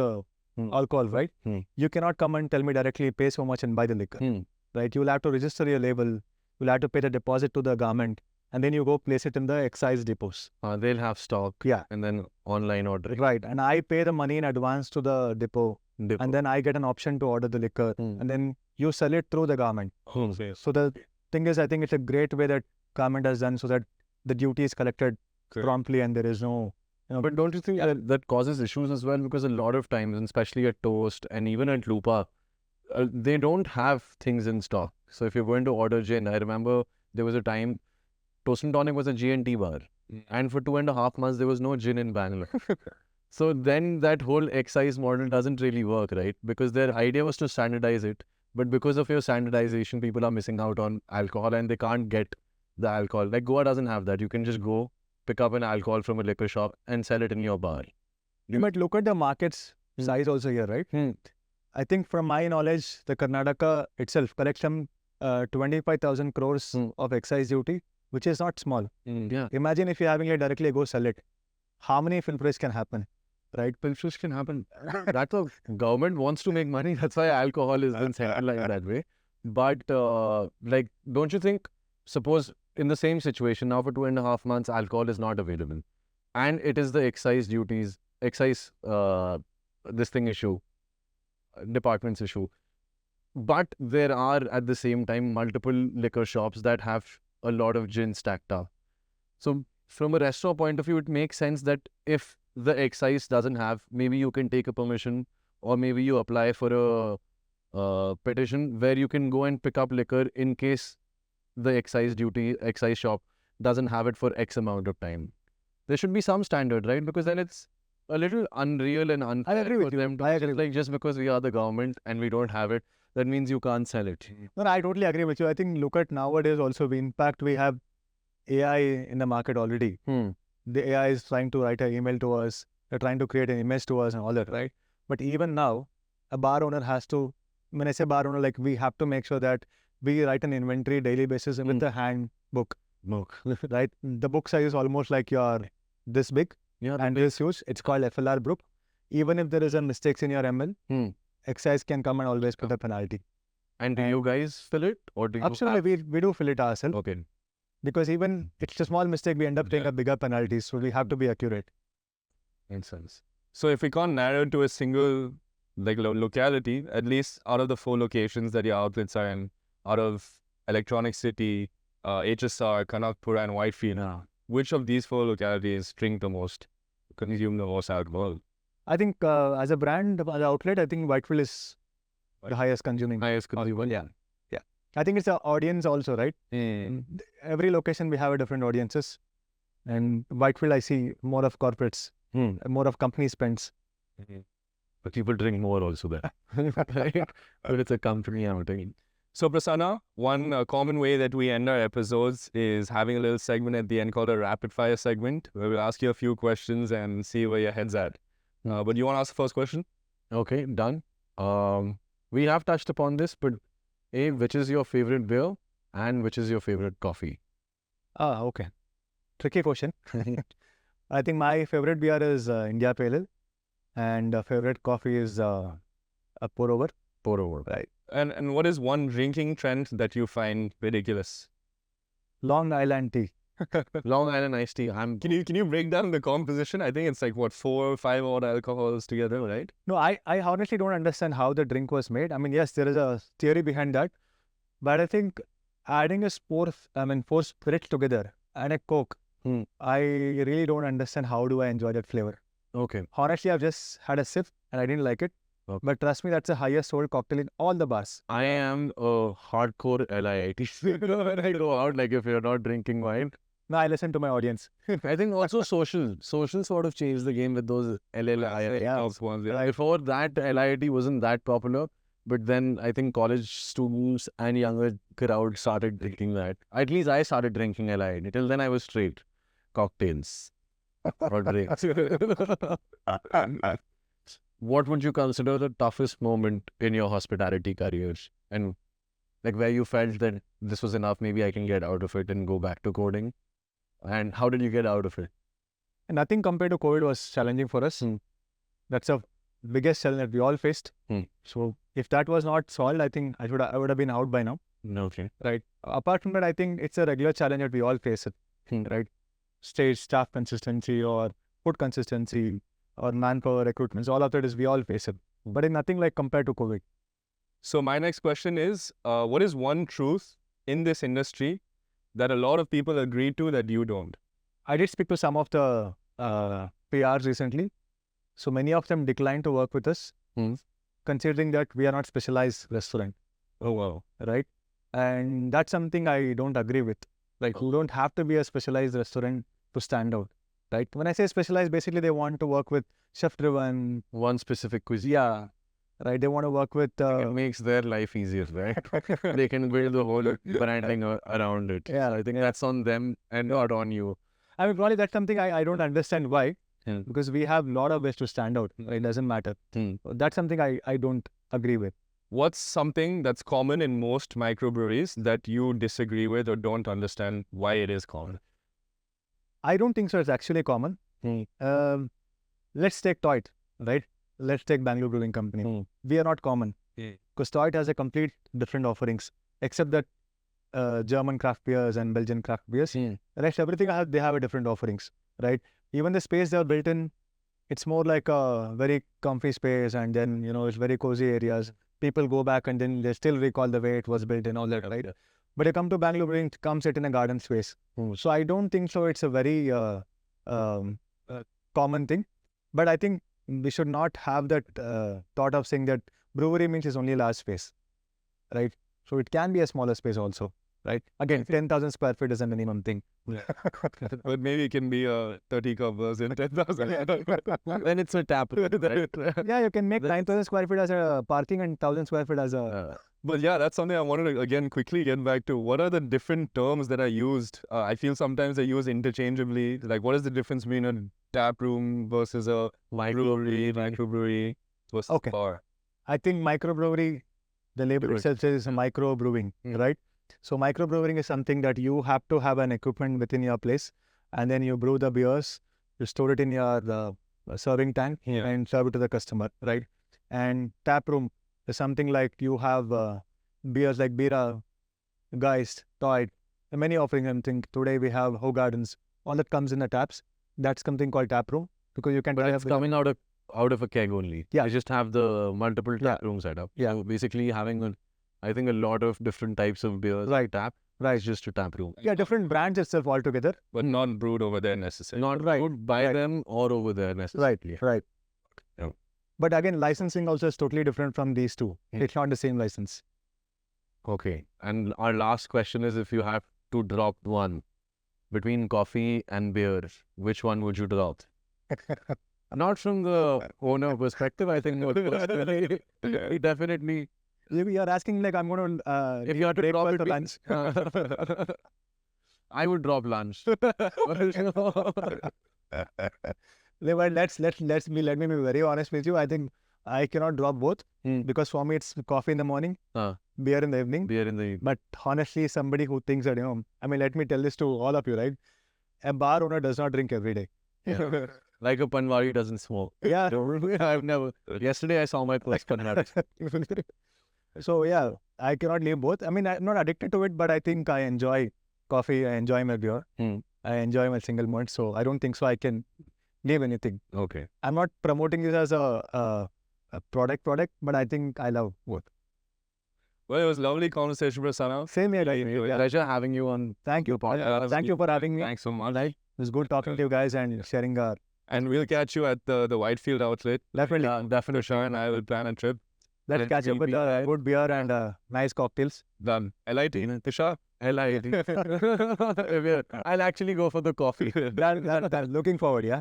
alcohol, right? You cannot come and tell me directly pay so much and buy the liquor, right? You will have to register your label. You'll have to pay the deposit to the government, and then you go place it in the excise depots. They'll have stock. Yeah. And then online ordering. Right. And I pay the money in advance to the depot. And then I get an option to order the liquor, and then you sell it through the government. So the thing is, I think it's a great way that government has done so that the duty is collected promptly and there is no... But don't you think that causes issues as well? Because a lot of times, and especially at Toast and even at Lupa, they don't have things in stock. So if you're going to order gin, I remember there was a time Toast and Tonic was a G&T bar. And for 2.5 months, there was no gin in Bangalore. So then that whole excise model doesn't really work, right? Because their idea was to standardize it. But because of your standardization, people are missing out on alcohol and they can't get the alcohol. Like Goa doesn't have that. You can just go pick up an alcohol from a liquor shop and sell it in your bar. You might look at the market's size also here, right? I think from my knowledge, the Karnataka itself collects some 25,000 crores of excise duty, which is not small. Yeah. Imagine if you're having it directly, go sell it. How many filtrates can happen, right? Pilfers can happen. That the government wants to make money. That's why alcohol is then settled like that way. But like, don't you think? Suppose in the same situation now for 2.5 months, alcohol is not available, and it is the excise duties, this thing issue, department's issue. But there are at the same time multiple liquor shops that have a lot of gin stacked up. So from a restaurant point of view, it makes sense that if the excise doesn't have, maybe you can take a permission, or maybe you apply for a petition where you can go and pick up liquor in case the excise shop doesn't have it for X amount of time. There should be some standard, right? Because then it's a little unreal and unfair. I agree with for them to I agree. like, just because we are the government and we don't have it, that means you can't sell it. No, I totally agree with you. I think look at nowadays also the impact we have AI in the market already. The AI is trying to write an email to us. They're trying to create an image to us and all that, right? But even now, a bar owner has to, when I say bar owner, like we have to make sure that we write an inventory daily basis with a handbook, right? The book size is almost like your this big Yeah, and this huge. It's called FLR book. Even if there is a mistakes in your ML, excise can come and always put a penalty. And do you guys fill it, or do you? Absolutely, we do fill it ourselves. Okay. Because even it's a small mistake, we end up paying a bigger penalty. So we have to be accurate. Makes sense. So if we can't narrow it to a single like locality, at least out of the 4 locations that your outlets are in, out of Electronic City, HSR, Kanakpura and Whitefield, which of these 4 localities drink the most, consume the most alcohol? I think as a brand, as an outlet, I think Whitefield is the highest consuming. Highest consumer. Yeah. I think it's the audience also, right? Every location we have a different audiences. And Whitefield, I see more of corporates, more of company spends. But people drink more also there. But it's a company outing. So Prasanna, one common way that we end our episodes is having a little segment at the end called a rapid fire segment, where we'll ask you a few questions and see where your head's at. But you want to ask the first question? Okay, done. We have touched upon this, but which is your favorite beer and which is your favorite coffee? Okay. Tricky question. I think my favorite beer is India Pale Ale, and favorite coffee is a pour over. Pour over. Right. And what is one drinking trend that you find ridiculous? Long Island tea. Long Island iced tea. Can you break down the composition? I think it's like what 4 or 5 odd alcohols together, right? No, I honestly don't understand how the drink was made. I mean, yes, there is a theory behind that, but I think adding 4 spirits together and a Coke, I really don't understand how do I enjoy that flavor. Okay. Honestly, I've just had a sip and I didn't like it. Okay. But trust me, that's the highest sold cocktail in all the bars. I am a hardcore LIIT. When I go out, like if you're not drinking wine. No, I listen to my audience. I think also social sort of changed the game with those LLIIT ones. Yeah. Before that, LIIT wasn't that popular. But then I think college students and younger crowd started drinking that. At least I started drinking LIIT. Till then I was straight. Cocktails. Or drinks. What would you consider the toughest moment in your hospitality career? And like where you felt that this was enough, maybe I can get out of it and go back to coding? And how did you get out of it? And nothing compared to COVID was challenging for us. That's the biggest challenge that we all faced. So if that was not solved, I think I would have been out by now. Okay. Right. Apart from that, I think it's a regular challenge that we all face it. Right. Staff consistency or food consistency or manpower recruitment. So all of that is we all face it. But it's nothing like compared to COVID. So my next question is, what is one truth in this industry that a lot of people agree to that you don't? I did speak to some of the PRs recently. So many of them declined to work with us, considering that we are not specialized restaurant. Oh, wow. Right. And that's something I don't agree with. Like you don't have to be a specialized restaurant to stand out. Right. When I say specialized, basically they want to work with chef-driven. One specific cuisine. Yeah. Right. They want to work with... it makes their life easier, right? They can build the whole branding around it. Yeah. So I think that's on them and not on you. I mean, probably that's something I don't understand why. because we have a lot of ways to stand out. It doesn't matter. That's something I don't agree with. What's something that's common in most microbreweries that you disagree with or don't understand why it is common? I don't think so. It's actually common. Let's take Toit, right? Let's take Bangalore Brewing Company. We are not common because Toit has a complete different offerings, except that German craft beers and Belgian craft beers. Rest everything they have a different offerings, right? Even the space they are built in, it's more like a very comfy space, and then it's very cozy areas. People go back and then they still recall the way it was built and all that, right? But you come to Bangalore Brewing, come sit in a garden space. So I don't think so. It's a very common thing, but I think we should not have that thought of saying that brewery means it's only a large space, right? So it can be a smaller space also, right? Again, 10,000 square feet is a minimum thing. But maybe it can be a 30 cup version, 10,000. When it's a tap room, right? Yeah, you can make 9,000 square feet as a parking and 1,000 square feet as a... But yeah, that's something I wanted to again quickly get back to. What are the different terms that are used? I feel sometimes they're used interchangeably. Like, what is the difference between a tap room versus a microbrewery versus bar? I think microbrewery, the label itself says microbrewing, right? So microbrewing is something that you have to have an equipment within your place, and then you brew the beers, you store it in your serving tank and serve it to the customer, right? And tap room is something like you have beers like Bira, Geist, Toit, many offerings. I think today we have Ho Gardens. All that comes in the taps. That's something called tap room because you can. But it's coming out of a keg only. Yeah, you just have the multiple tap room setup. Yeah, so basically having I think a lot of different types of beers. Right. Tap. Right. It's just a tap room. Yeah, different brands itself altogether. But not brewed over there necessarily. Not brewed by them or over there necessarily. Right. Yeah. But again, licensing also is totally different from these two. It's not the same license. Okay. And our last question is, if you have to drop one between coffee and beer, which one would you drop? Not from the owner perspective, I think. Definitely. You're asking like I'm going to... if you had to drop it lunch. I would drop lunch. Let me be very honest with you. I think I cannot drop both because for me it's coffee in the morning, beer in the evening. Beer in the evening. But honestly, somebody who thinks that, I mean, let me tell this to all of you, right? A bar owner does not drink every day. Yeah. Like a Panwari doesn't smoke. Yeah. I've never. Yesterday I saw my first Panwari. So yeah, I cannot leave both. I mean, I'm not addicted to it, but I think I enjoy coffee. I enjoy my beer. I enjoy my single malt. So I don't think so I can leave anything. Okay. I'm not promoting this as a product, but I think I love both. Well, it was lovely conversation, Prasanna. Same here, guys. Yeah. Pleasure having you on. Thank you, Paul. Thank you for having me. Thanks so much. It was good talking to you guys and sharing our... And we'll catch you at the Whitefield outlet. Definitely. Definitely. Sure, and I will plan a trip. Let's catch up with good beer and nice cocktails. Done. LIT, Tisha? LIT. I'll actually go for the coffee. Done. Looking forward, yeah?